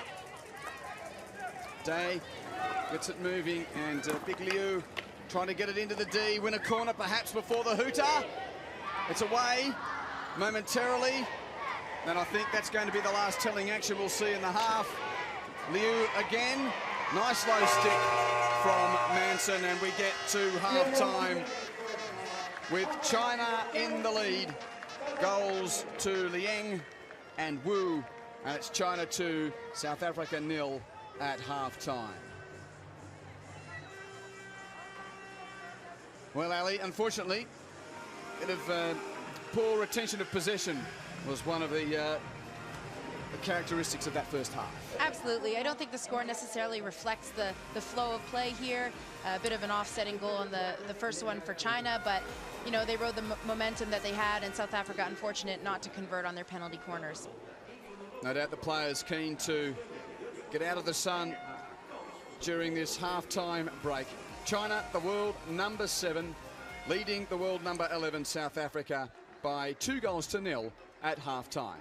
Day gets it moving, and Big Liu trying to get it into the D, win a corner perhaps before the hooter. It's away momentarily, and I think that's going to be the last telling action we'll see in the half. Liu again, nice low stick from Manson, and we get to half-time with China in the lead. Goals to Liang and Wu, and it's China 2, South Africa 0 at half-time. Well, Ali, unfortunately, a bit of poor retention of possession was one of the characteristics of that first half. Absolutely. I don't think the score necessarily reflects the flow of play here. A bit of an offsetting goal on the first one for China, but, you know, they rode the momentum that they had, and South Africa unfortunate not to convert on their penalty corners. No doubt the players keen to get out of the sun during this half-time break. China, the world number 7, leading the world number 11, South Africa, by 2-0 at half-time.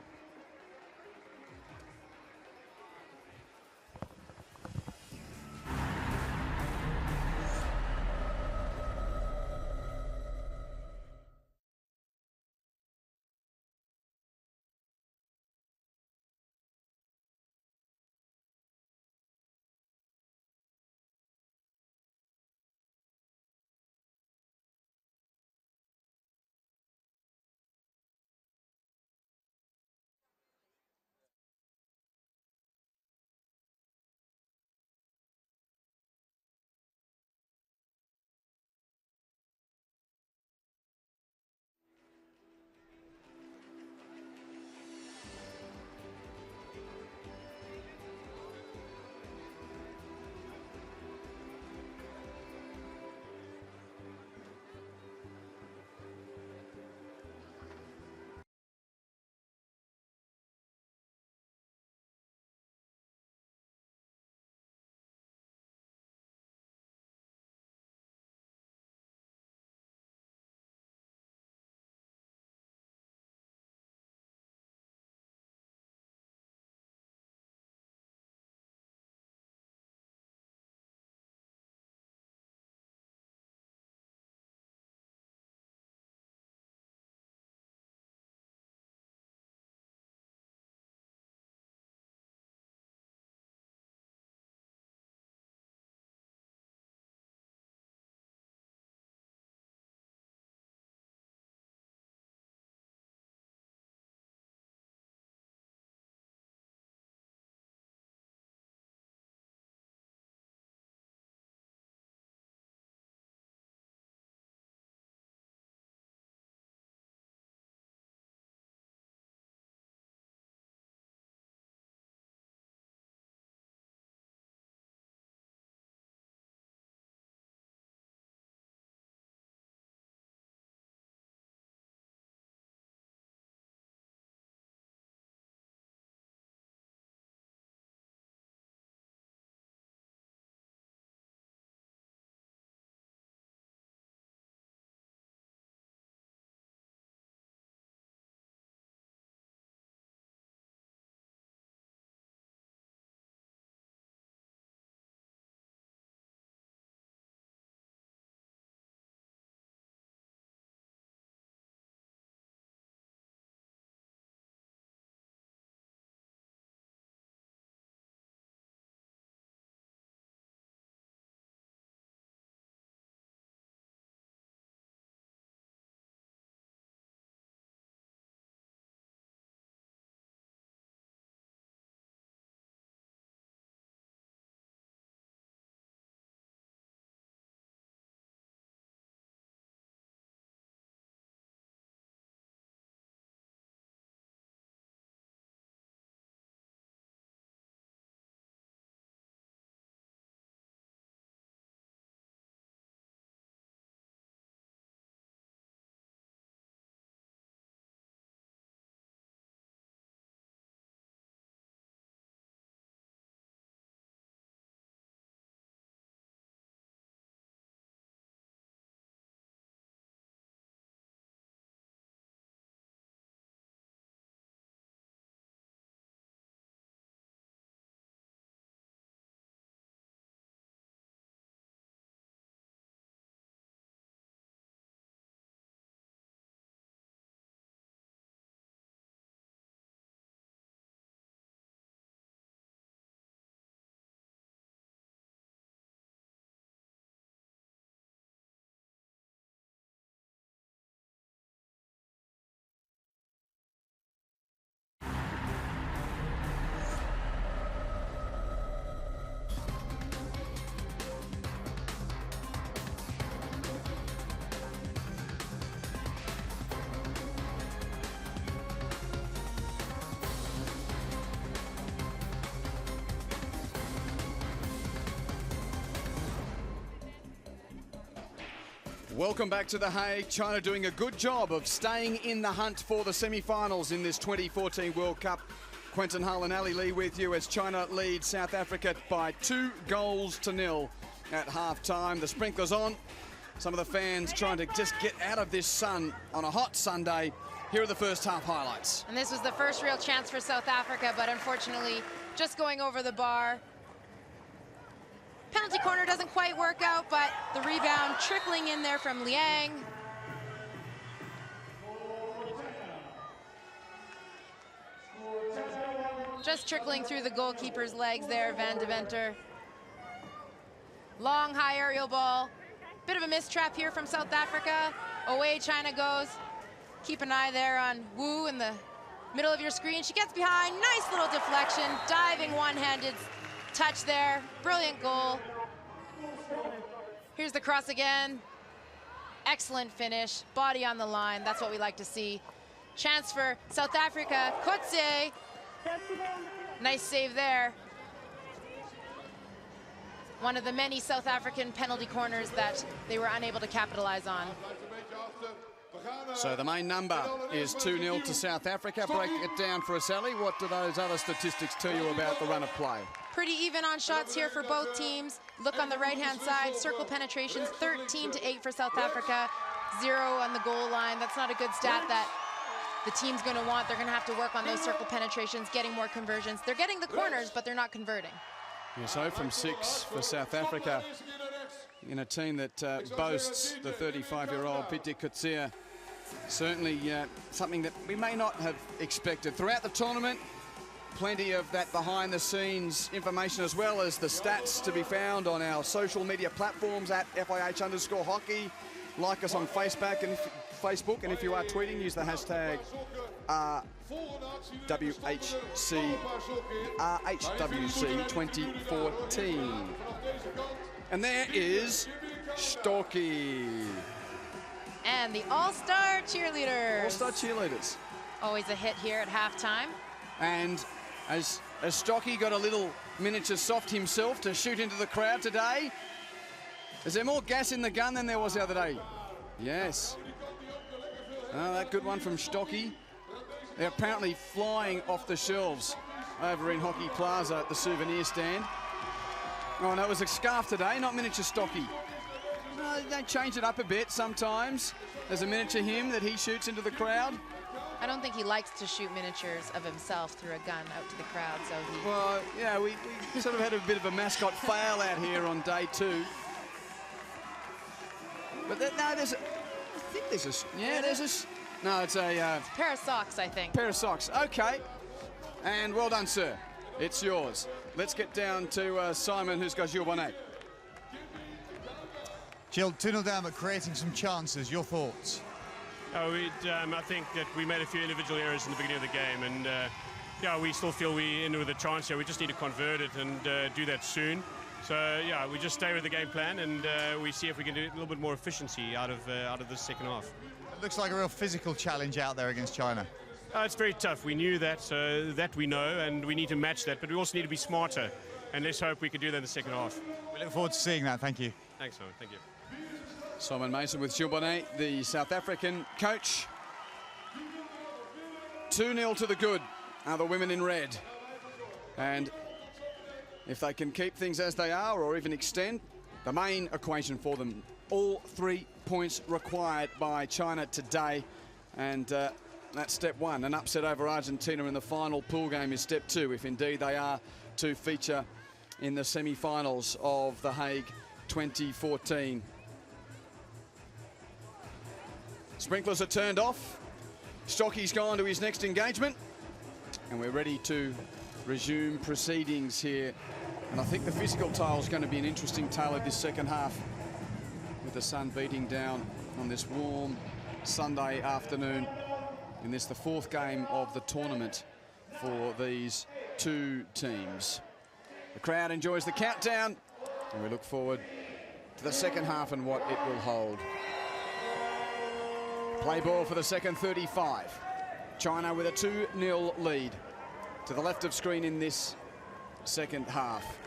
Welcome back to The Hague. China doing a good job of staying in the hunt for the semi-finals in this 2014 World Cup. Quentin Hull and Ali Lee with you as China leads South Africa by 2-0 at half-time. The sprinklers on. Some of the fans trying to just get out of this sun on a hot Sunday. Here are the first half highlights. And this was the first real chance for South Africa, but unfortunately just going over the bar. Penalty corner doesn't quite work out, but the rebound trickling in there from Liang. Just trickling through the goalkeeper's legs there, Van de Venter. Long, high aerial ball. Bit of a mistrap here from South Africa. Away China goes. Keep an eye there on Wu in the middle of your screen. She gets behind, nice little deflection, diving one-handed touch there. Brilliant goal. Here's the cross again. Excellent finish, body on the line. That's what we like to see. Chance for South Africa. Kotze. Nice save there. One of the many South African penalty corners that they were unable to capitalize on. So the main number is 2-0 to South Africa. Break it down for us, Ali. What do those other statistics tell you about the run of play? Pretty even on shots here for both teams. Look on the right-hand side, circle penetrations, 13-8 for South Africa, 0 on the goal line. That's not a good stat that the team's going to want. They're going to have to work on those circle penetrations, getting more conversions. They're getting the corners, but they're not converting. Yes, 0 from 6 for South Africa in a team that boasts the 35-year-old Pieter Kotze. Certainly something that we may not have expected. Throughout the tournament, plenty of that behind-the-scenes information as well as the stats to be found on our social media platforms at FIH_hockey. Like us on Facebook, and if you are tweeting, use the hashtag RHWC2014. And there is Stocky. And the All-Star Cheerleaders. All-Star Cheerleaders. Always a hit here at halftime. And as Stocky got a little miniature soft himself to shoot into the crowd today. Is there more gas in the gun than there was the other day? Yes. Oh, that good one from Stocky. They're apparently flying off the shelves over in Hockey Plaza at the souvenir stand. Oh, no, it was a scarf today, not miniature Stocky. They change it up a bit sometimes. There's a miniature him that he shoots into the crowd. I don't think he likes to shoot miniatures of himself through a gun out to the crowd, so he... Well, yeah, we sort of had a bit of a mascot fail out here on day 2. But no, there's a... I think there's a... Yeah, there's a... No, it's a... pair of socks, I think. Pair of socks, okay. And well done, sir. It's yours. Let's get down to Simon, who's got Gilles Bonnet. Gilles, 2-0 down, but creating some chances. Your thoughts? I think that we made a few individual errors in the beginning of the game, and yeah, we still feel we're in with a chance here. We just need to convert it and do that soon. So yeah, we just stay with the game plan, and we see if we can do a little bit more efficiency out of this second half. It looks like a real physical challenge out there against China. It's very tough. We knew that, that we know, and we need to match that, but we also need to be smarter, and let's hope we can do that in the second half. We look forward to seeing that. Thank you. Thanks, Simon. Thank you. Simon Mason with Gilles Bonnet, the South African coach. 2-0 to the good are the women in red. And if they can keep things as they are or even extend, the main equation for them, all 3 points required by China today. And that's step 1. An upset over Argentina in the final pool game is step 2, if indeed they are to feature in the semi-finals of The Hague 2014. Sprinklers are turned off. Stocky's gone to his next engagement. And we're ready to resume proceedings here. And I think the physical tile is going to be an interesting tale of this second half, with the sun beating down on this warm Sunday afternoon in this, the 4th game of the tournament for these 2 teams. The crowd enjoys the countdown, and we look forward to the second half and what it will hold. Play ball for the second 35. China with a 2-0 lead to the left of screen in this second half.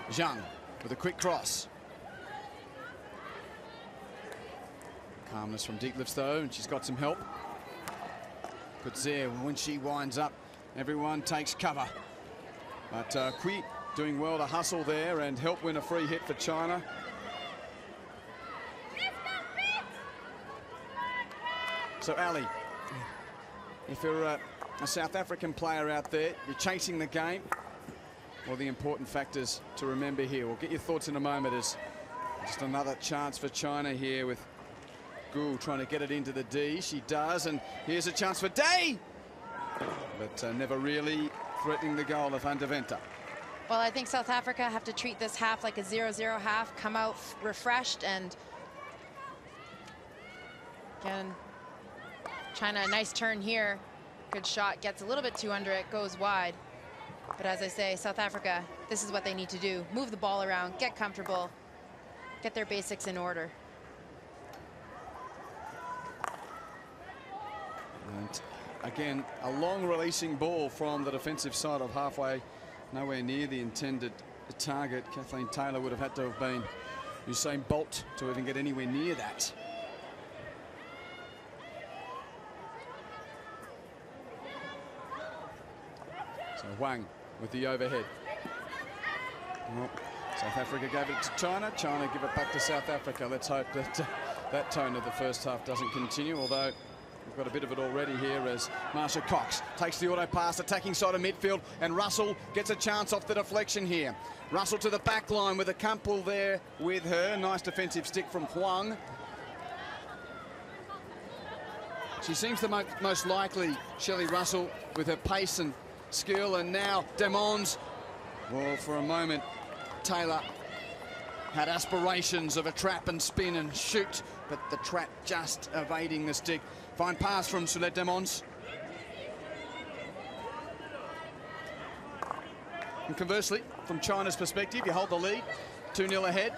Zhang with a quick cross. Calmness from Dietlefs though, and she's got some help. Good there when she winds up, everyone takes cover. But Kui doing well to hustle there and help win a free hit for China. So Ali, if you're a South African player out there, you're chasing the game, well, the important factors to remember here. We'll get your thoughts in a moment. As just another chance for China here with Gu trying to get it into the D. She does, and here's a chance for Day, but never really threatening the goal of Van der Venter. Well, I think South Africa have to treat this half like a 0-0 half, come out refreshed, and again, China, a nice turn here. Good shot, gets a little bit too under it, goes wide. But as I say, South Africa, this is what they need to do. Move the ball around, get comfortable, get their basics in order. And again, a long releasing ball from the defensive side of halfway, nowhere near the intended target. Kathleen Taylor would have had to have been Usain Bolt to even get anywhere near that. So Wang with the overhead. Well, South Africa gave it to China. China give it back to South Africa. Let's hope that that tone of the first half doesn't continue, although we've got a bit of it already here as Marsha Cox takes the auto pass, attacking side of midfield, and Russell gets a chance off the deflection here. Russell to the back line with a Campbell there with her. Nice defensive stick from Huang. She seems the most likely, Shelley Russell, with her pace and skill, and now Demons. Well, for a moment, Taylor had aspirations of a trap and spin and shoot, but the trap just evading the stick. Fine pass from Soulette Demons. And conversely, from China's perspective, you hold the lead, 2-0 ahead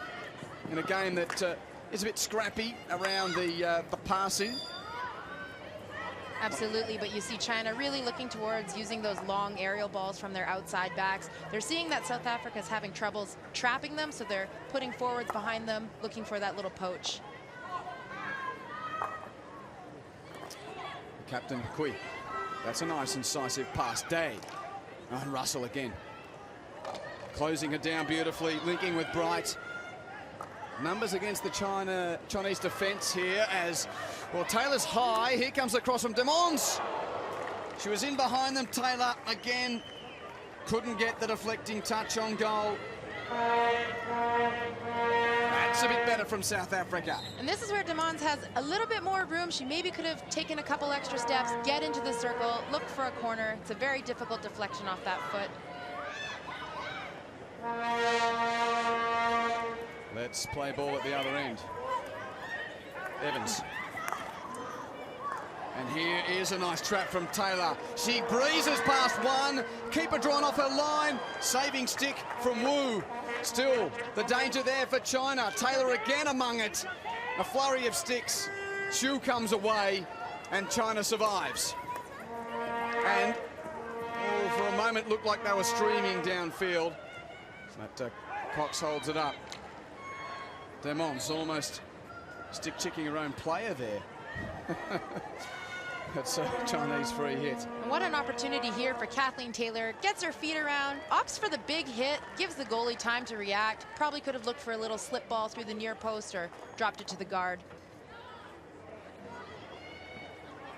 in a game that is a bit scrappy around the passing. Absolutely, but you see China really looking towards using those long aerial balls from their outside backs. They're seeing that South Africa is having troubles trapping them, so they're putting forwards behind them, looking for that little poach. Captain Kui. That's a nice incisive pass. Day. Oh, and Russell again. Closing it down beautifully, linking with Bright. Numbers against the Chinese defence here as, well, Taylor's high. Here comes the cross from Demons. She was in behind them. Taylor again couldn't get the deflecting touch on goal. That's a bit better from South Africa. And this is where Demons has a little bit more room. She maybe could have taken a couple extra steps, get into the circle, look for a corner. It's a very difficult deflection off that foot. Let's play ball at the other end. Evans. And here is a nice trap from Taylor. She breezes past one. Keeper drawn off her line. Saving stick from Wu. Still, the danger there for China. Taylor again among it. A flurry of sticks. Xu comes away, and China survives. And for a moment, looked like they were streaming downfield. But Cox holds it up. Demons almost stick-checking her own player there. That's a Chinese free hit. And what an opportunity here for Kathleen Taylor. Gets her feet around, opts for the big hit, gives the goalie time to react. Probably could have looked for a little slip ball through the near post or dropped it to the guard.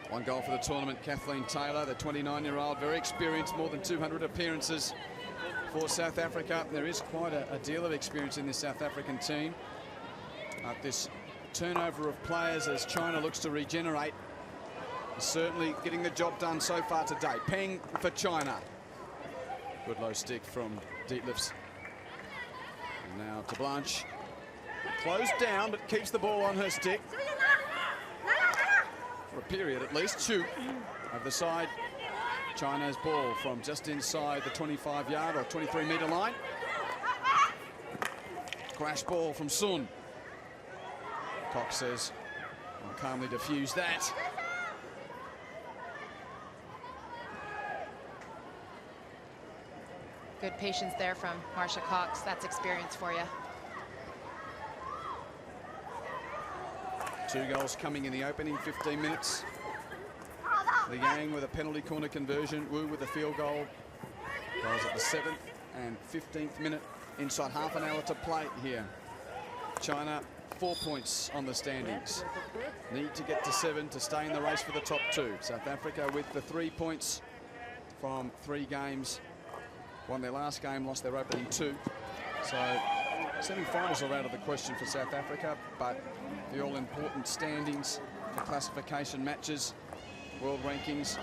One goal for the tournament, Kathleen Taylor, the 29-year-old, very experienced, more than 200 appearances for South Africa. There is quite a deal of experience in this South African team. This turnover of players as China looks to regenerate is certainly getting the job done so far today. Peng for China. Good low stick from Dietlefs. And now to Blanche. Closed down, but keeps the ball on her stick. For a period at least. Xu over the side. China's ball from just inside the 25-yard or 23-metre line. Crash ball from Sun. Cox says, I'll calmly defuse that. Good patience there from Marsha Cox. That's experience for you. 2 goals coming in the opening 15 minutes. Liang with a penalty corner conversion. Wu with a field goal. Goals at the 7th and 15th minute. Inside half an hour to play here. China 4 points on the standings. Need to get to 7 to stay in the race for the top 2. South Africa with the 3 points from 3 games. Won their last game, lost their opening 2. So semi-finals are out of the question for South Africa, but the all-important standings for classification matches, world rankings,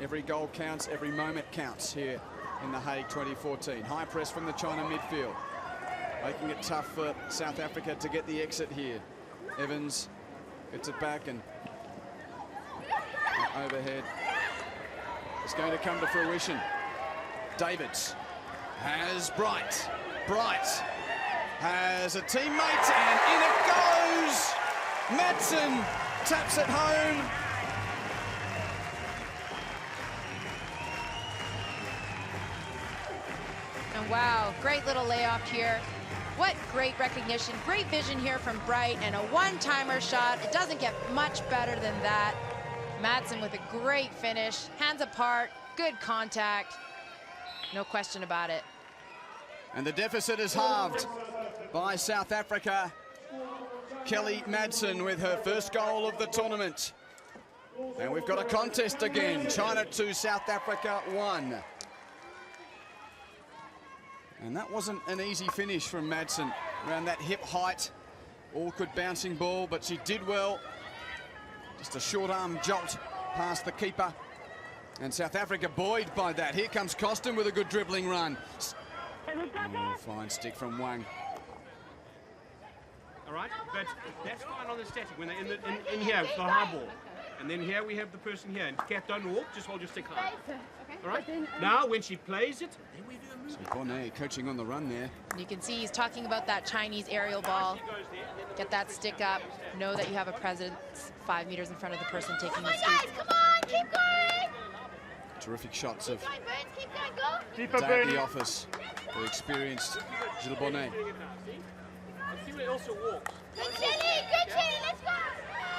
every goal counts, every moment counts here in The Hague 2014. High press from the China midfield, making it tough for South Africa to get the exit here. Evans gets it back, and the overhead is going to come to fruition. Davids has Bright. Bright has a teammate, and in it goes! Madsen taps it home. And wow, great little layoff here. What great recognition, great vision here from Bright, and a one-timer shot. It doesn't get much better than that. Madsen with a great finish, hands apart, good contact. No question about it. And the deficit is halved by South Africa. Kelly Madsen with her first goal of the tournament. And we've got a contest again. China 2, South Africa 1. And that wasn't an easy finish from Madsen. Around that hip height, awkward bouncing ball, but she did well. Just a short arm jolt past the keeper. And South Africa buoyed by that. Here comes Costin with a good dribbling run. Oh, flying stick from Wang. All right, but that's fine on the static when they're in here, the high ball. And then here we have the person here. And Kat, don't walk, just hold your stick high. All right? Now, when she plays it, then we do a move. So Bonnet coaching on the run there. You can see he's talking about that Chinese aerial ball. Get that stick up. Know that you have a presence 5 meters in front of the person taking the scoop. Guys, come on, keep going! Terrific shots of Keep going, go! Day at the office. The experienced Gilles Bonnet. See where Elsa walks. Good Chili, let's go!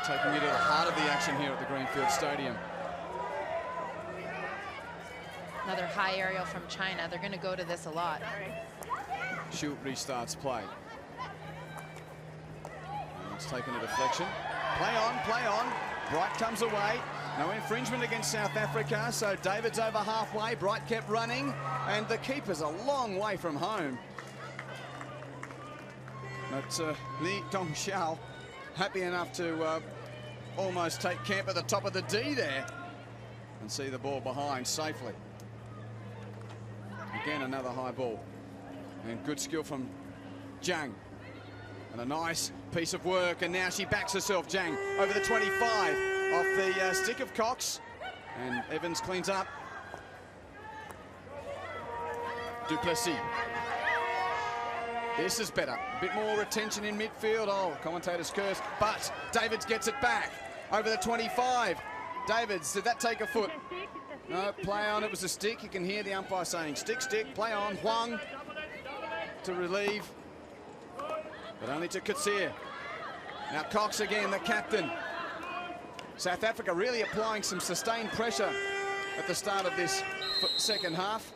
Taking you to the heart of the action here at the Greenfield Stadium. Another high aerial from China. They're going to go to this a lot. Schultz restarts play. And it's taken a deflection. Play on, play on. Bright comes away. No infringement against South Africa, so David's over halfway. Bright kept running, and the keeper's a long way from home. But Li Dongxiao happy enough to almost take camp at the top of the D there and see the ball behind safely. Again, another high ball. And good skill from Zhang. And a nice piece of work, and now she backs herself, Zhang, over the 25 off the stick of Cox. And Evans cleans up. Duplessis. This is better. A bit more retention in midfield. Oh, commentator's curse. But Davids gets it back over the 25. Davids, did that take a foot? No, play on. It was a stick. You can hear the umpire saying stick, stick, play on. Huang to relieve. But only to Katsir. Now Cox again, the captain. South Africa really applying some sustained pressure at the start of this second half.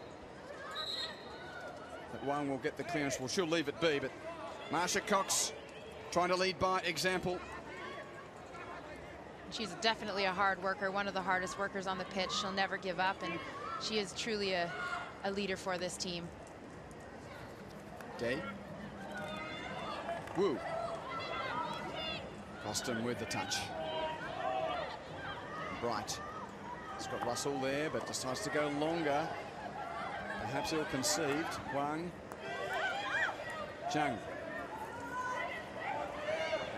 But Wang will get the clearance. Well, she'll leave it be, but Marsha Cox trying to lead by example. She's definitely a hard worker, one of the hardest workers on the pitch. She'll never give up, and she is truly a leader for this team. Day. Wu. Costin with the touch. Bright. It's got Russell there, but decides to go longer. Perhaps ill-conceived. Wang. Zhang.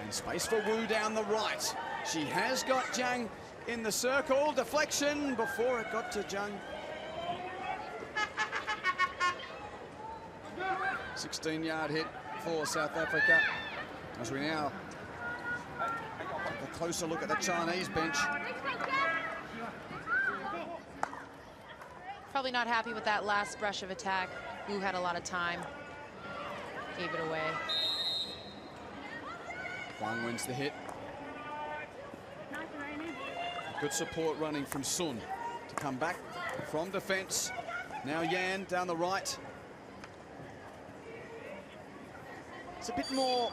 And space for Wu down the right. She has got Zhang in the circle. Deflection before it got to Zhang. 16-yard hit for South Africa. As we now take a closer look at the Chinese bench. Probably not happy with that last brush of attack. Wu had a lot of time. Gave it away. Wang wins the hit. Good support running from Sun to come back from defence. Now Yan down the right. It's a bit more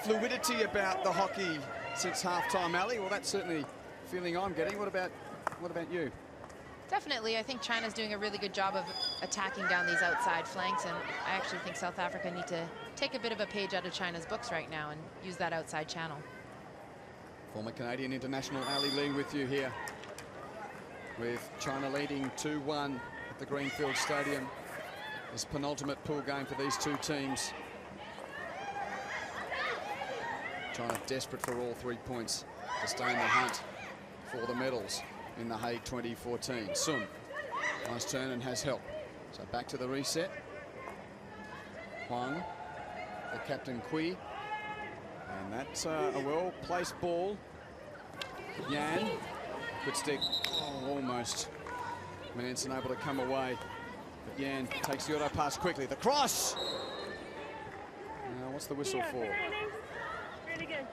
fluidity about the hockey since half-time, Ali. Well, that's certainly a feeling I'm getting. What about you? Definitely, I think China's doing a really good job of attacking down these outside flanks, and I actually think South Africa need to take a bit of a page out of China's books right now and use that outside channel. Former Canadian international Ali Lee with you here, with China leading 2-1 at the Greenfield Stadium. This penultimate pool game for these two teams. China desperate for all 3 points to stay in the hunt for the medals in the Hague 2014. Sun, nice turn and has help. So back to the reset. Huang, the captain Kui. And that's a well-placed ball. Yan, good stick. Oh, almost. Manson able to come away. But Yan takes the auto pass quickly. The cross! Now, what's the whistle for? Really good.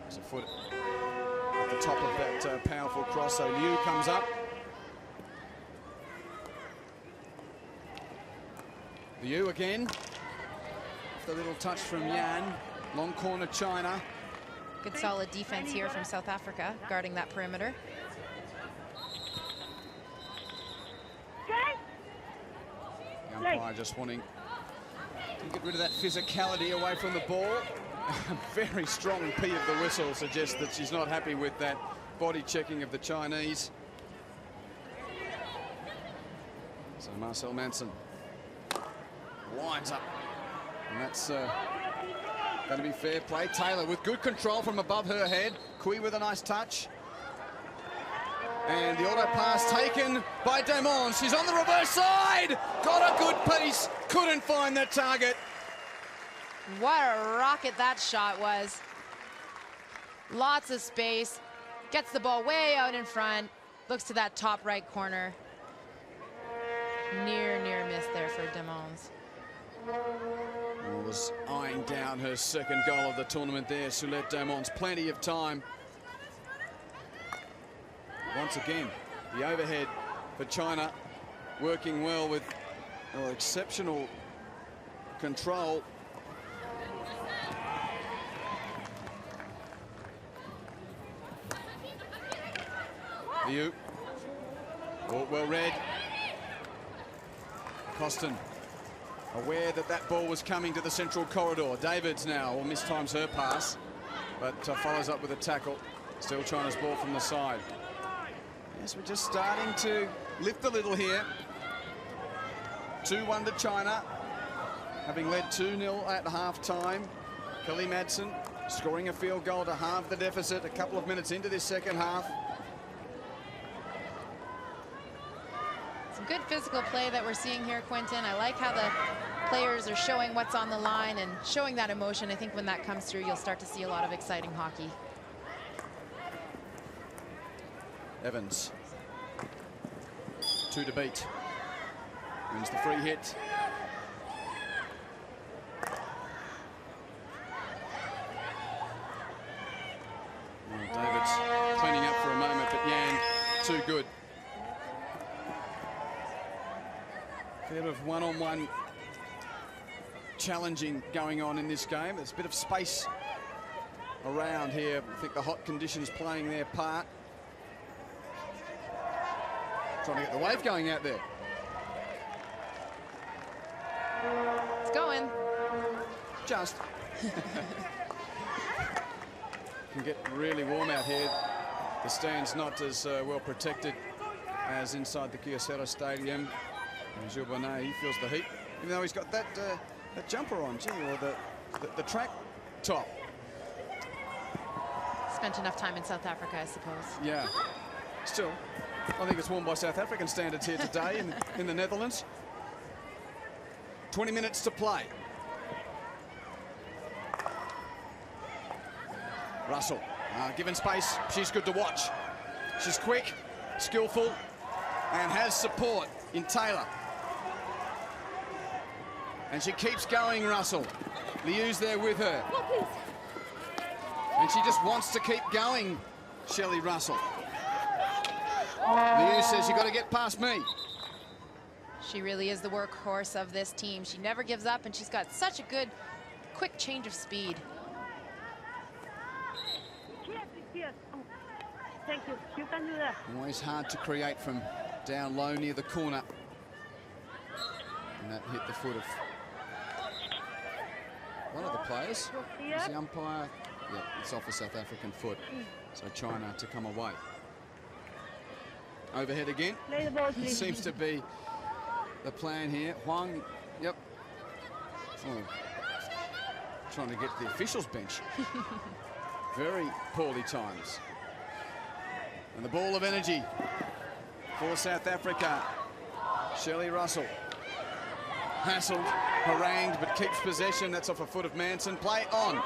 There's a foot at the top of that powerful cross. So Liu comes up. Liu again. The little touch from Yan. Long corner China. Good solid defense here from South Africa, guarding that perimeter. The umpire just wanting to get rid of that physicality away from the ball. A very strong P of the whistle suggests that she's not happy with that body checking of the Chinese. So Marcel Manson winds up. And that's going to be fair play. Taylor with good control from above her head. Kui with a nice touch. And the auto pass taken by Demons. She's on the reverse side. Got a good piece. Couldn't find the target. What a rocket that shot was. Lots of space. Gets the ball way out in front. Looks to that top right corner. Near miss there for Demons. Was eyeing down her second goal of the tournament there. Soulette Demons, plenty of time. Once again, the overhead for China working well with exceptional control. Liu, well read. Costin, aware that that ball was coming to the central corridor. Davids now, or mistimes her pass, but follows up with a tackle. Still China's ball from the side. Yes, we're just starting to lift a little here. 2-1 to China, having led 2-0 at half-time. Kelly Madsen scoring a field goal to halve the deficit a couple of minutes into this second half. Some good physical play that we're seeing here, Quentin. I like how the players are showing what's on the line and showing that emotion. I think when that comes through, you'll start to see a lot of exciting hockey. Evans, 2 to beat, wins the free hit. Well, David's cleaning up for a moment, but Yan, too good. Bit of one-on-one challenging going on in this game. There's a bit of space around here. I think the hot conditions playing their part. Trying to get the wave going out there. It's going. Just. Can get really warm out here. The stand's not as well protected as inside the Kyocera Stadium. And Gilles Bonnet, he feels the heat, even though he's got that jumper on, gee, or the track top. Spent enough time in South Africa, I suppose. Yeah. Still, I think it's worn by South African standards here today in the Netherlands. 20 minutes to play. Russell, given space, she's good to watch. She's quick, skillful, and has support in Taylor. And she keeps going, Russell. Liu's there with her. And she just wants to keep going, Shelley Russell. Liu says, you got to get past me. She really is the workhorse of this team. She never gives up, and she's got such a good, quick change of speed. Thank you. You can do that. Always hard to create from down low near the corner. And that hit the foot of one of the players. Is the umpire? Yeah, it's off a South African foot. So China to come away. Overhead again. Seems to be the plan here. Huang, yep. Oh, trying to get to the officials' bench. Very poorly times. And the ball of energy for South Africa. Shirley Russell. Hassled, harangued, but keeps possession. That's off a foot of Manson. Play on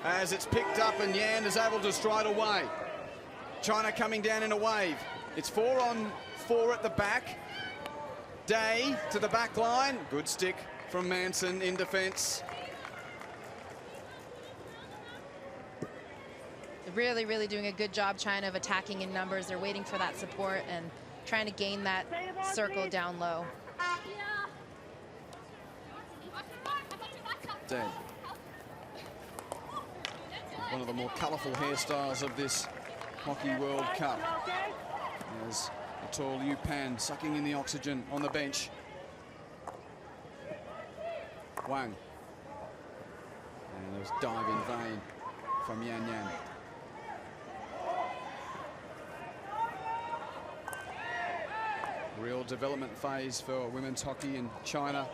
as it's picked up and Yan is able to stride away. China coming down in a wave. It's 4-on-4 at the back. Day to the back line. Good stick from Manson in defence. Really, really doing a good job, China, of attacking in numbers. They're waiting for that support and trying to gain that circle down low. Dead. One of the more colourful hairstyles of this Hockey World Cup. There's a tall Liu Pan sucking in the oxygen on the bench. Wang. And there's dive in vain from Yan Yan. Real development phase for women's hockey in China,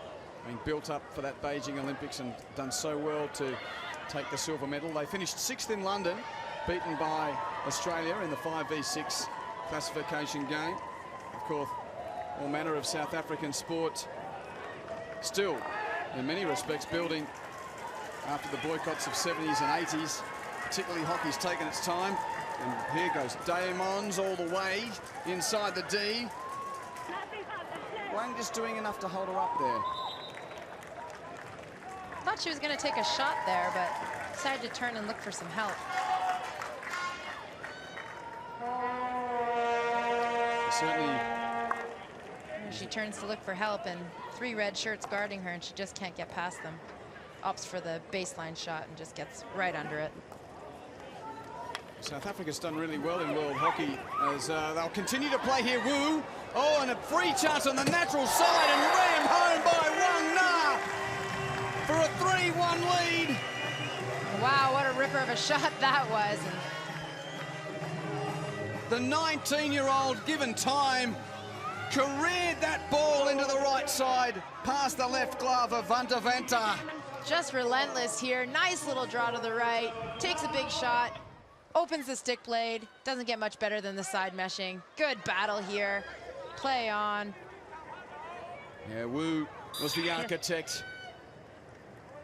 being built up for that Beijing Olympics and done so well to take the silver medal. They finished 6th in London, beaten by Australia in the 5v6 classification game. Of course, all manner of South African sport still, in many respects, building after the boycotts of 70s and 80s. Particularly hockey's taken its time. And here goes Diamonds all the way inside the D. Wang just doing enough to hold her up there. Thought she was going to take a shot there, but decided to turn and look for some help. Certainly. She turns to look for help, and 3 red shirts guarding her, and she just can't get past them. Opts for the baseline shot and just gets right under it. South Africa's done really well in world hockey as they'll continue to play here. Wu. Oh, and a free chance on the natural side and rammed home by Wang Na for a 3-1 lead. Wow, what a ripper of a shot that was. The 19-year-old, given time, careered that ball into the right side, past the left glove of Vanta Vanta. Just relentless here. Nice little draw to the right. Takes a big shot. Opens the stick blade. Doesn't get much better than the side meshing. Good battle here. Play on. Yeah, Wu was the architect.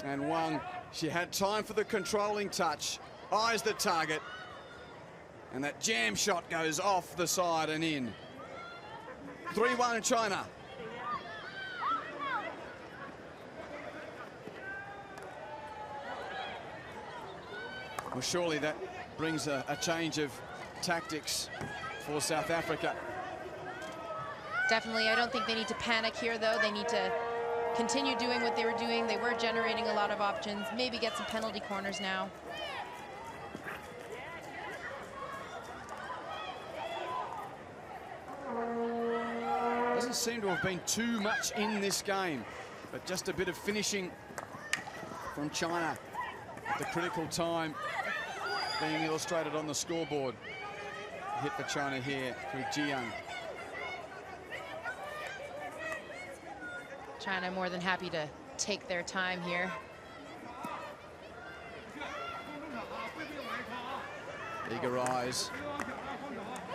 And Wang, she had time for the controlling touch. Eyes the target. And that jam shot goes off the side and in. 3-1 China. Well, surely that brings a change of tactics for South Africa. Definitely, I don't think they need to panic here, though. They need to continue doing what they were doing. They were generating a lot of options. Maybe get some penalty corners now. Doesn't seem to have been too much in this game, but just a bit of finishing from China at the critical time being illustrated on the scoreboard. Hit for China here through Jiang. China more than happy to take their time here. Eager eyes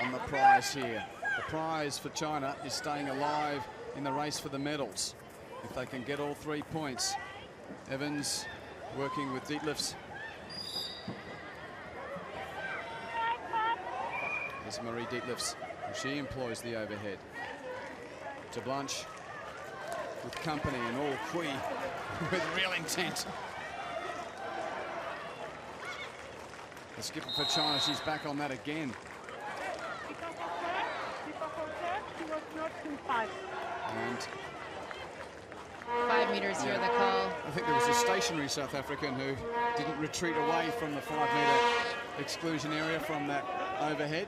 on the prize here. The prize for China is staying alive in the race for the medals. If they can get all 3 points. Evans working with Dietlefs. There's Marie Dietlefs. She employs the overhead. To Blanche with company and all Kui with real intent. The skipper for China, she's back on that again. 5. And 5 meters here, the call. I think there was a stationary South African who didn't retreat away from the 5-metre exclusion area from that overhead.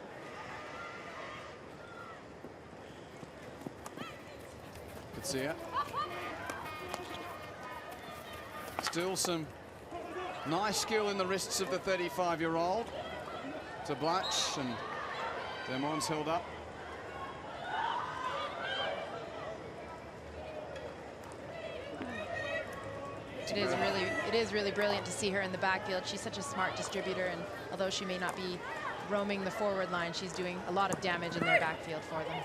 Could see it. Still some nice skill in the wrists of the 35-year-old. To Blanche, and Demon's held up. It is really brilliant to see her in the backfield. She's such a smart distributor, and although she may not be roaming the forward line, she's doing a lot of damage in their backfield for them.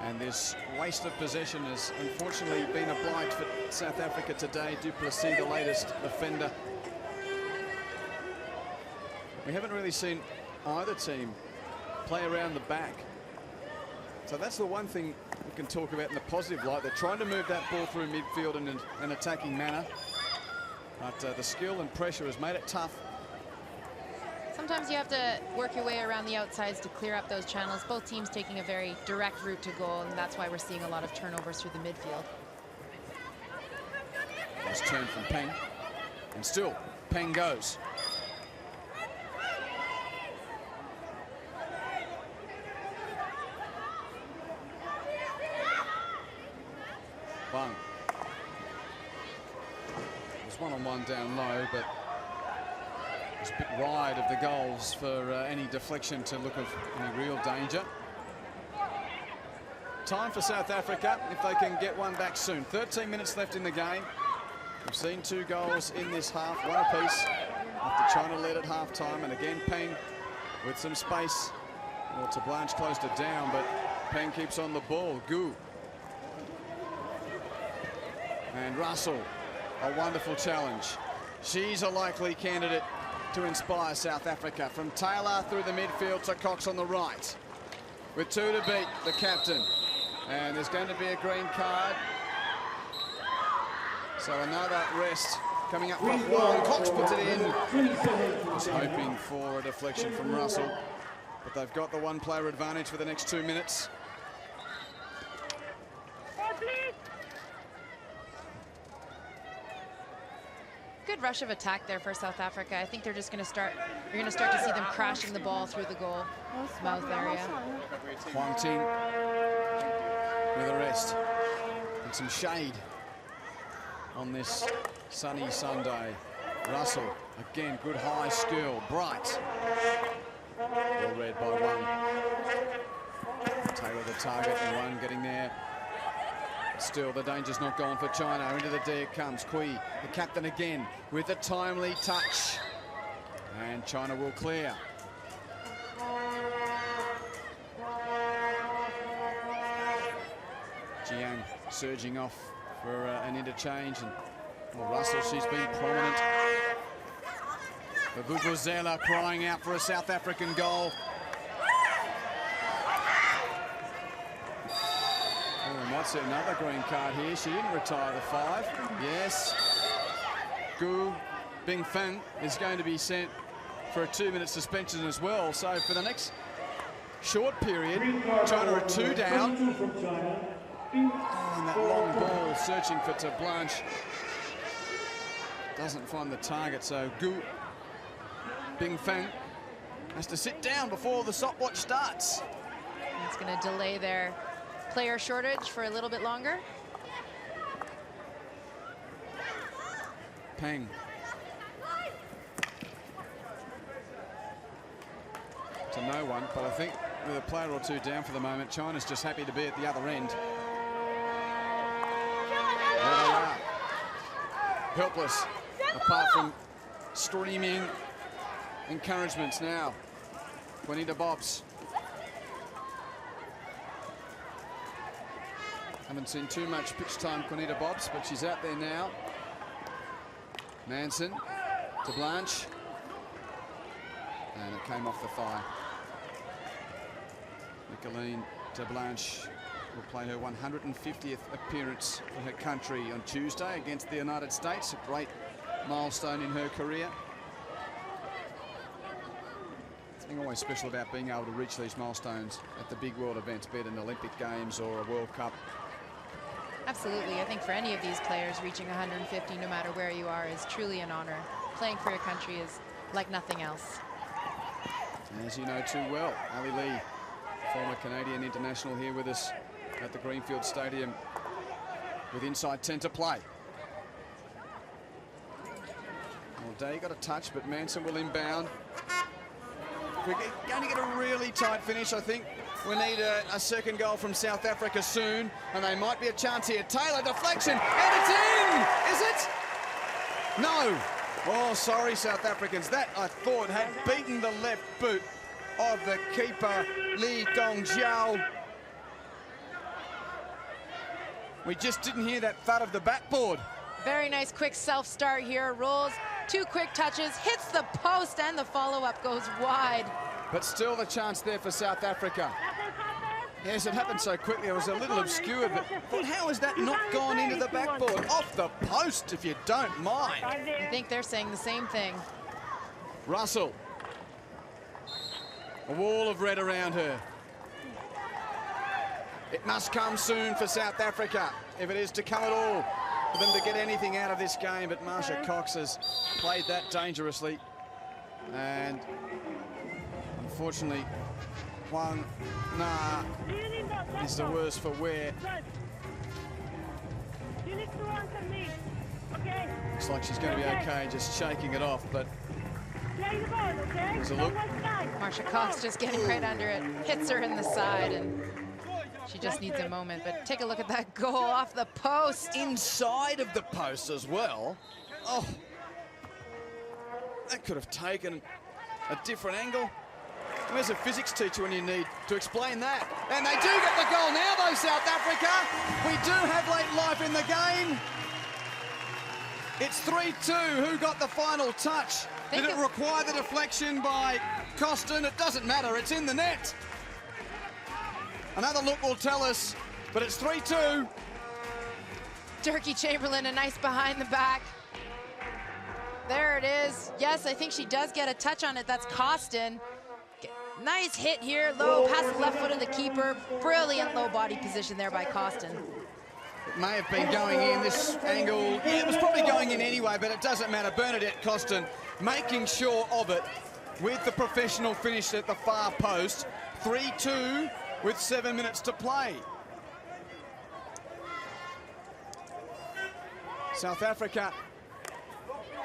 And this waste of possession has unfortunately been a blight for South Africa today. Du Plessis, the latest offender. We haven't really seen either team play around the back. So that's the one thing we can talk about in the positive light. They're trying to move that ball through midfield in an attacking manner. But the skill and pressure has made it tough. Sometimes you have to work your way around the outsides to clear up those channels. Both teams taking a very direct route to goal, and that's why we're seeing a lot of turnovers through the midfield. Nice turn from Peng. And still, Peng goes. Bung. There's one-on-one down low, but it's a bit wide of the goals for any deflection to look of any real danger. Time for South Africa, if they can get one back soon. 13 minutes left in the game. We've seen 2 goals in this half, one apiece, after China led at half-time. And again, Peng with some space. Well, to Blanche closed it down, but Peng keeps on the ball. Gu. And Russell, a wonderful challenge. She's a likely candidate to inspire South Africa. From Taylor through the midfield to Cox on the right. With 2 to beat, the captain. And there's going to be a green card. So another rest coming up for Huang. Cox puts it in. Just hoping for a deflection from Russell. But they've got the one-player advantage for the next 2 minutes. Good rush of attack there for South Africa. I think they're just going to start. You're going to start to see them crashing the ball through the goal mouth area. Huang Tin with a rest and some shade on this sunny Sunday. Russell again, good high skill, bright. Well read by one. Taylor the target, and one getting there. Still, the danger's not gone for China. Into the D it comes. Kui, the captain again, with a timely touch. And China will clear. Jiang surging off for an interchange. And well, Russell, she's been prominent. But Vuvuzela crying out for a South African goal. Might see another green card here. She didn't retire the 5. Yes. Gu Bingfeng is going to be sent for a 2-minute suspension as well. So for the next short period, China are 2 down. Oh, and that long ball searching for Blanche. Doesn't find the target, so Gu Bingfeng has to sit down before the stopwatch starts. It's going to delay their player shortage for a little bit longer. Peng. To no one, but I think with a player or 2 down for the moment, China's just happy to be at the other end. There they are. Helpless, apart from streaming encouragements now. Juanita Bobs. Haven't seen too much pitch time, Juanita Bobs, but she's out there now. Manson to Blanche. And it came off the thigh. Nicolene de Blanche will play her 150th appearance for her country on Tuesday against the United States. A great milestone in her career. Something always special about being able to reach these milestones at the big world events, be it an Olympic Games or a World Cup. Absolutely. I think for any of these players, reaching 150, no matter where you are, is truly an honor. Playing for your country is like nothing else. As you know too well, Ali Lee, former Canadian international, here with us at the Greenfield Stadium with inside 10 to play. Well, Day got a touch, but Manson will inbound. We're going to get a really tight finish, I think. We need a second goal from South Africa soon, and they might be a chance here. Taylor, deflection, and it's in! Is it? No. Oh, sorry, South Africans. That, I thought, had beaten the left boot of the keeper, Lee Dongjiao. We just didn't hear that thud of the backboard. Very nice quick self-start here. Rolls, 2 quick touches, hits the post, and the follow-up goes wide. But still the chance there for South Africa. Yes, it happened so quickly. It was a little obscured, but how has that not gone into the backboard? Off the post, if you don't mind. I think they're saying the same thing. Russell. A wall of red around her. It must come soon for South Africa, if it is to come at all, for them to get anything out of this game. But Marsha Cox has played that dangerously. And unfortunately, Huang Na is the worse for wear. Looks like she's going to be okay, just shaking it off, but there's a look. Marsha Cox just getting right under it, hits her in the side, and she just needs a moment. But take a look at that goal off the post. Inside of the post as well. Oh, that could have taken a different angle. Where's a physics teacher when you need to explain that? And they do get the goal now, though, South Africa. We do have late life in the game. It's 3-2. Who got the final touch? Did it require the deflection by Costin? It doesn't matter. It's in the net. Another look will tell us, but it's 3-2. Turkey Chamberlain, a nice behind the back. There it is. Yes, I think she does get a touch on it. That's Costin. Nice hit here, low, past the left foot of the keeper. Brilliant low body position there by Costin. It may have been going in this angle. Yeah, it was probably going in anyway, but it doesn't matter. Bernadette Costin making sure of it with the professional finish at the far post. 3-2 with 7 minutes to play. South Africa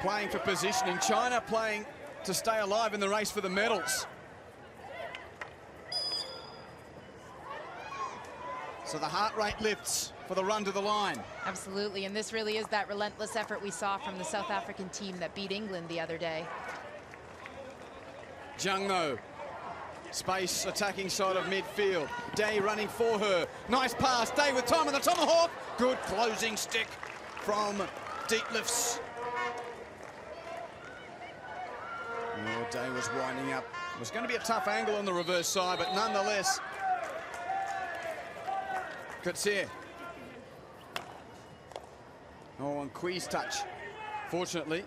playing for positioning. China playing to stay alive in the race for the medals. So the heart rate lifts for the run to the line. Absolutely, and this really is that relentless effort we saw from the South African team that beat England the other day. Jungno, space attacking side of midfield. Day running for her. Nice pass, Day with time on the tomahawk. Good closing stick from Dietlefs. Oh, Day was winding up. It was going to be a tough angle on the reverse side, but nonetheless, Coetzee. Oh, and Qui's touch. Fortunately,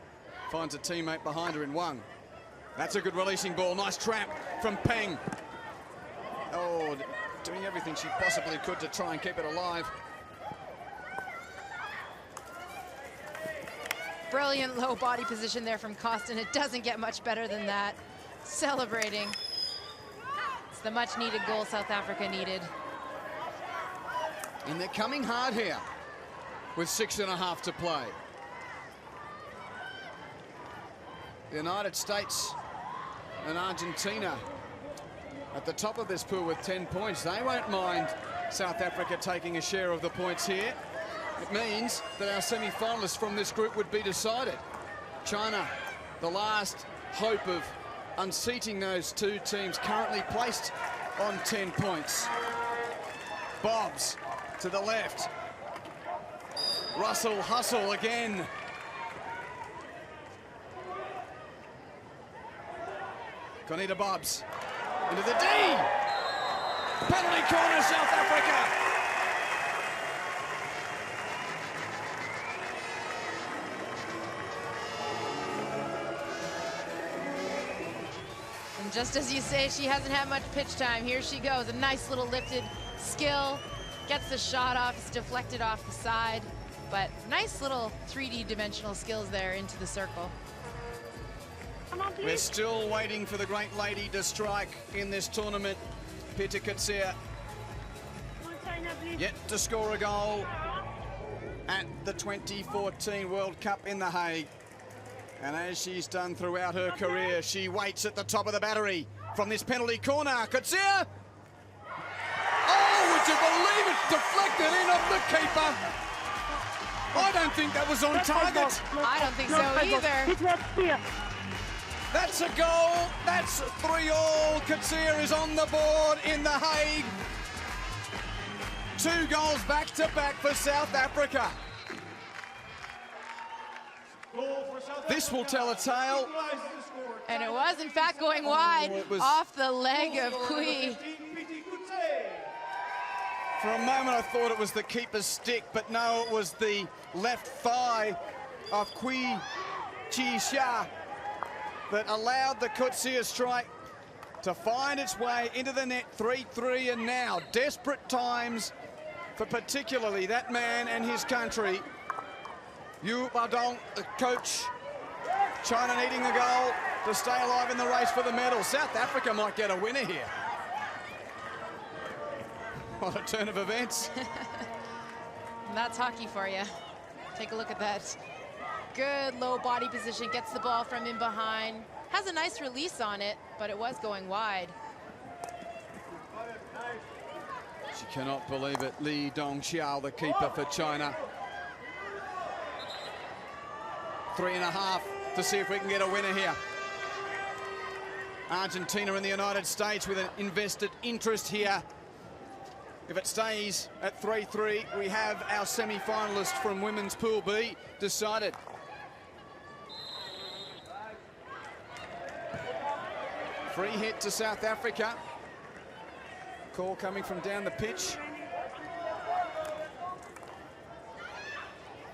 finds a teammate behind her in Wang. That's a good releasing ball. Nice trap from Peng. Oh, doing everything she possibly could to try and keep it alive. Brilliant low body position there from Costin. It doesn't get much better than that. Celebrating. It's the much needed goal South Africa needed. And they're coming hard here with 6.5 to play. The United States and Argentina at the top of this pool with 10 points. They won't mind South Africa taking a share of the points here. It means that our semi-finalists from this group would be decided. China, the last hope of unseating those two teams, currently placed on 10 points. Bobs to the left. Russell hustle again. Conita Bobs into the D. Penalty corner, South Africa. just as you say, she hasn't had much pitch time. Here she goes, a nice little lifted skill. Gets the shot off, it's deflected off the side. But nice little 3D dimensional skills there into the circle. We're still waiting for the great lady to strike in this tournament. Pita Coetzee yet to score a goal at the 2014 World Cup in The Hague. And as she's done throughout her career, she waits at the top of the battery from this penalty corner. Coetzee! Oh, would you believe it? Deflected in off the keeper. I don't think that was on target. I don't think so either. It was here. That's a goal. That's 3-all. Coetzee is on the board in The Hague. 2 goals back-to-back for South Africa. This will tell a tale. And it was, in fact, going wide off the leg of Kui. For a moment, I thought it was the keeper's stick, but no, it was the left thigh of Kui Chi-Xia that allowed the Coetzee strike to find its way into the net. 3-3, and now desperate times for particularly that man and his country. Yu Baodong, the coach. China needing a goal to stay alive in the race for the medal. South Africa might get a winner here. What a turn of events. That's hockey for you. Take a look at that. Good low body position, gets the ball from in behind. Has a nice release on it, but it was going wide. She cannot believe it. Li Dongxiao, the keeper for China. 3.5 to see if we can get a winner here. Argentina and the United States with an invested interest here. If it stays at 3-3, we have our semi-finalist from Women's Pool B decided. Free hit to South Africa. Call coming from down the pitch.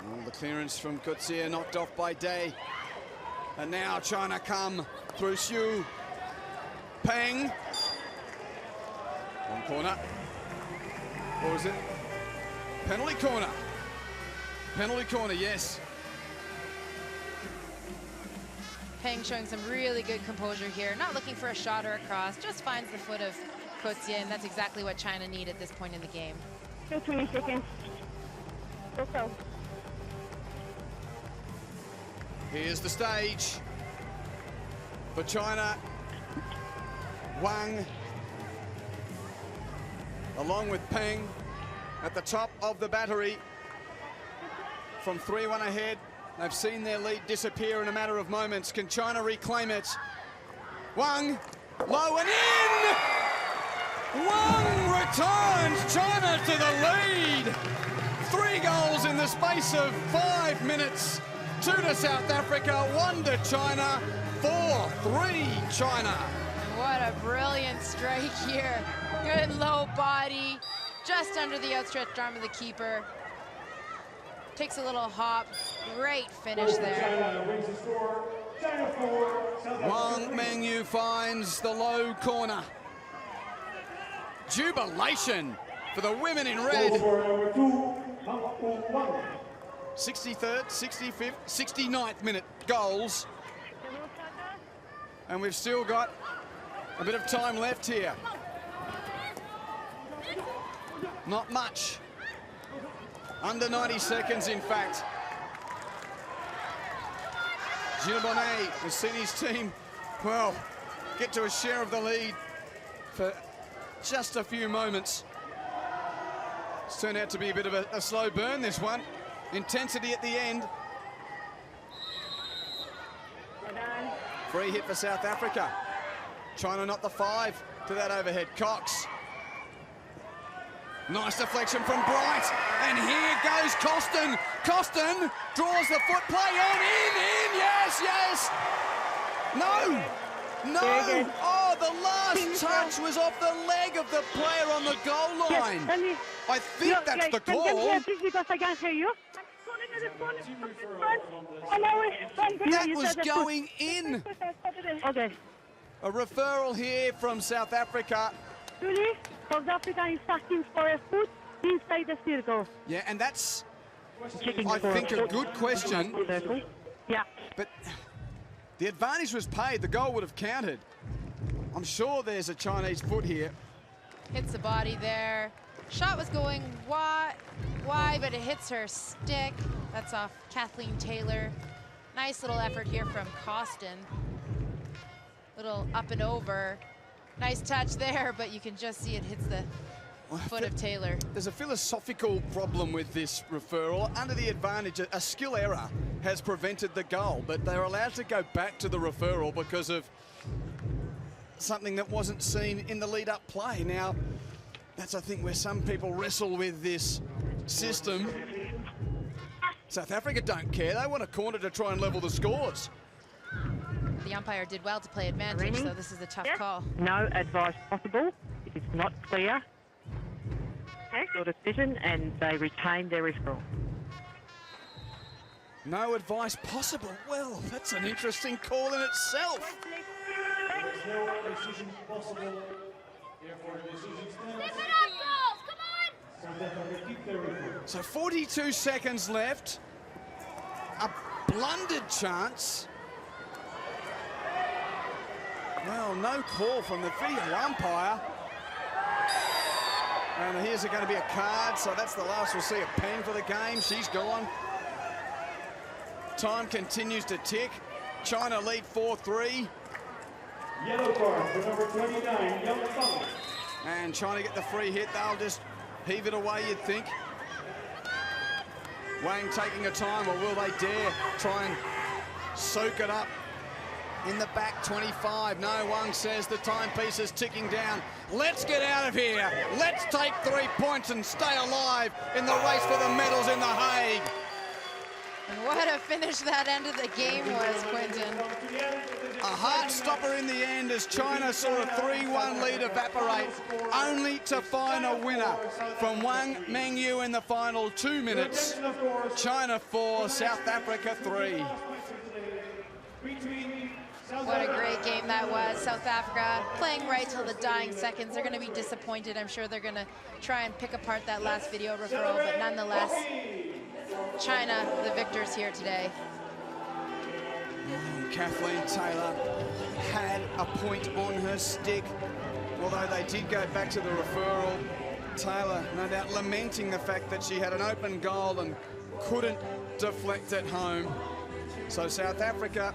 Oh, the clearance from Coetzee knocked off by Day. And now China come through Xu. Peng. One corner. Or is it? Penalty corner. Penalty corner, yes. Peng showing some really good composure here. Not looking for a shot or a cross, just finds the foot of Coetzee, and that's exactly what China need at this point in the game. Still 20 seconds. Go. Here's the stage for China. Wang, along with Peng, at the top of the battery. From 3-1 ahead, they've seen their lead disappear in a matter of moments. Can China reclaim it? Wang, low and in! Wang returns China to the lead! 3 goals in the space of 5 minutes. 2 to South Africa, 1 to China, 4-3 China. What a brilliant strike here. Good low body, just under the outstretched arm of the keeper. Takes a little hop, great finish there. Wang Mengyu finds the low corner. Jubilation for the women in red. 63rd, 65th, 69th minute goals. And we've still got a bit of time left here. Not much. Under 90 seconds, in fact. Gilles Bonnet has seen his team, well, get to a share of the lead for just a few moments. It's turned out to be a bit of a slow burn, this one. Intensity at the end. Free hit for South Africa. China not the 5 to that overhead. Cox. Nice deflection from Bright. And here goes Costin. Costin draws the foot play on in, yes. No. Oh, the last touch was off the leg of the player on the goal line. Yes, I think that's the call. Please, because I can't hear you. That was going in. Okay. A referral here from South Africa. Julie, South Africa is asking for a foot inside the circle. Yeah, and that's, Checking I for think, a foot good question. circle. Yeah. But the advantage was paid. The goal would have counted. I'm sure there's a Chinese foot here. Hits the body there. Shot was going wide, but it hits her stick. That's off Kathleen Taylor. Nice little effort here from Costin. Little up and over. Nice touch there, but you can just see it hits the foot of Taylor. There's a philosophical problem with this referral. Under the advantage, a skill error has prevented the goal, but they're allowed to go back to the referral because of something that wasn't seen in the lead-up play. Now, that's, I think, where some people wrestle with this system. South Africa don't care. They want a corner to try and level the scores. The umpire did well to play advantage, so this is a tough call. No advice possible. It is not clear. Your decision, and they retain their referral. No advice possible. Well, that's an interesting call in itself. There's no decision possible. Therefore, the decision stands. Step it up, girls! Come on! South Africa keep their referral. So 42 seconds left. A blundered chance. Well, no call from the video umpire. And here's going to be a card, so that's the last we'll see of Pen for the game. She's gone. Time continues to tick. China lead 4-3. Yellow card for number 29, Young Feng. And China get the free hit. They'll just heave it away, you'd think. Wang taking a time, or will they dare try and soak it up? In the back, 25. No one says the timepiece is ticking down. Let's get out of here. Let's take 3 points and stay alive in the race for the medals in The Hague. And what a finish that end of the game was, Quinton. A heart stopper in the end as China saw a 3-1 lead evaporate, only to find a winner from Wang Mengyu in the final 2 minutes. China 4, South Africa 3. What a great game that was. South Africa playing right till the dying seconds. They're going to be disappointed. I'm sure they're going to try and pick apart that last video referral, but nonetheless, China, the victors here today. Kathleen Taylor had a point on her stick, although they did go back to the referral. Taylor, no doubt, lamenting the fact that she had an open goal and couldn't deflect it home. So South Africa,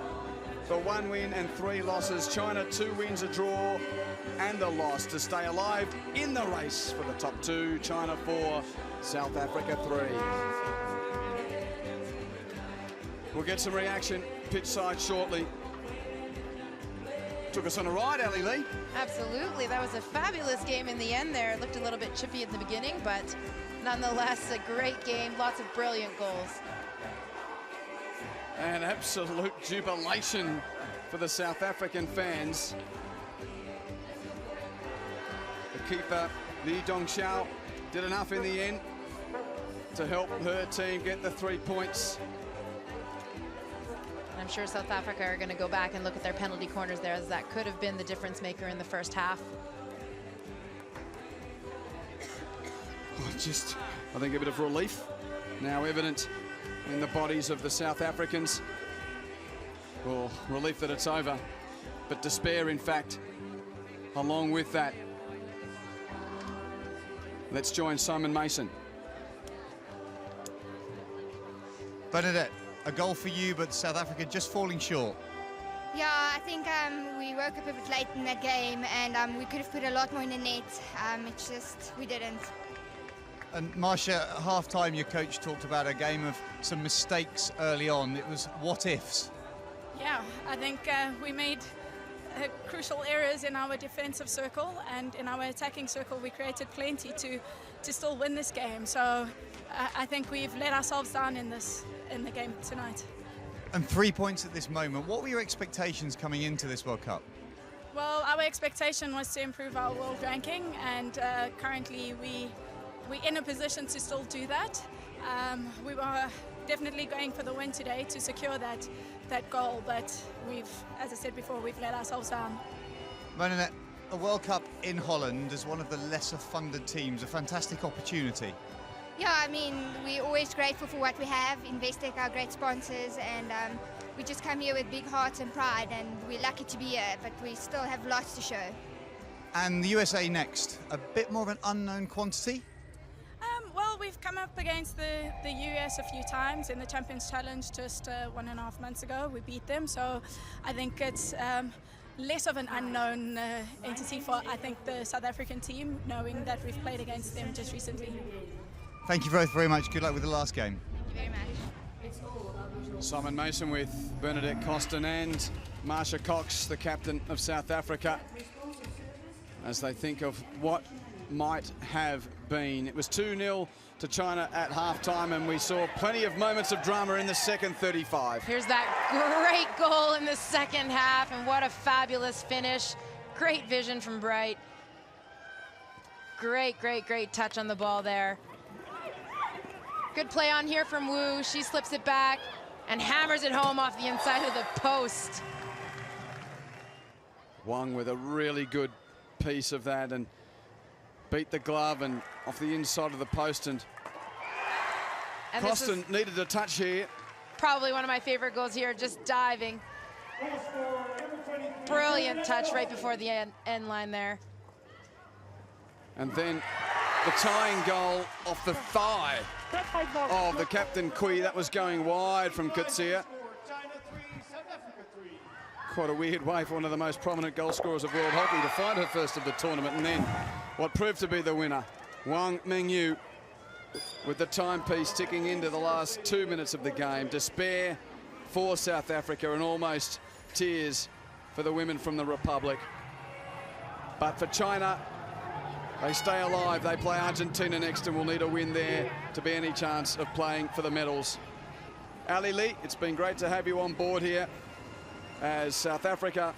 for 1 win and 3 losses. China 2 wins, a draw and a loss to stay alive in the race for the top 2. China 4, South Africa 3. We'll get some reaction pitch side shortly. Took us on a ride, Ali Lee. Absolutely, that was a fabulous game in the end there. It looked a little bit chippy at the beginning, but nonetheless, a great game, lots of brilliant goals. And absolute jubilation for the South African fans. The keeper, Li Dongxiao, did enough in the end to help her team get the 3 points. I'm sure South Africa are going to go back and look at their penalty corners there, as that could have been the difference maker in the first half. I think a bit of relief now evident in the bodies of the South Africans. Well, relief that it's over, but despair, in fact, along with that. Let's join Simon Mason. Bernadette, a goal for you, but South Africa just falling short. Yeah, I think we woke up a bit late in that game, and we could have put a lot more in the net. It's just, we didn't. And Marcia, at half-time, your coach talked about a game of some mistakes early on. It was what-ifs. Yeah, I think we made crucial errors in our defensive circle, and in our attacking circle we created plenty to still win this game. So I think we've let ourselves down in the game tonight. And 3 points at this moment. What were your expectations coming into this World Cup? Well, our expectation was to improve our world ranking, and currently we're in a position to still do that. We were definitely going for the win today to secure that goal, but we've, as I said before, we've let ourselves down. Bernadette, a World Cup in Holland as one of the lesser funded teams, a fantastic opportunity. Yeah, I mean, we're always grateful for what we have. Investec are great sponsors, and we just come here with big hearts and pride, and we're lucky to be here, but we still have lots to show. And the USA next, a bit more of an unknown quantity? Well, we've come up against the US a few times in the Champions Challenge just 1.5 months ago. We beat them, so I think it's less of an unknown entity for, I think, the South African team, knowing that we've played against them just recently. Thank you both very much. Good luck with the last game. Thank you very much. Simon Mason with Bernadette Costin and Marsha Cox, the captain of South Africa, as they think of what might have been. It was 2-0 to China at half-time, and we saw plenty of moments of drama in the second 35. Here's that great goal in the second half, and what a fabulous finish. Great vision from Bright. Great, great, great touch on the ball there. Good play on here from Wu. She slips it back and hammers it home off the inside of the post. Wang with a really good piece of that and beat the glove and off the inside of the post, and Costin needed a touch here. Probably one of my favorite goals here, just diving. Brilliant touch right before the end line there. And then the tying goal off the thigh of the captain Kui. That was going wide from Kutsia. Quite a weird way for one of the most prominent goal scorers of world hockey to find her first of the tournament, and then what proved to be the winner, Wang Mingyu, with the timepiece ticking into the last 2 minutes of the game. Despair for South Africa and almost tears for the women from the Republic. But for China, they stay alive. They play Argentina next and will need a win there to be any chance of playing for the medals. Ali Lee, it's been great to have you on board here as South Africa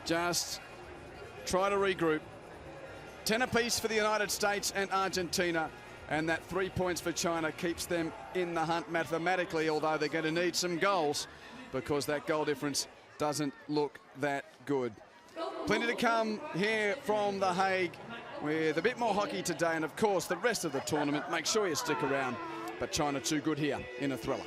just try to regroup. 10 apiece for the United States and Argentina, and that 3 points for China keeps them in the hunt mathematically, although they're going to need some goals because that goal difference doesn't look that good. Plenty to come here from The Hague with a bit more hockey today, and of course the rest of the tournament. Make sure you stick around, but China too good here in a thriller.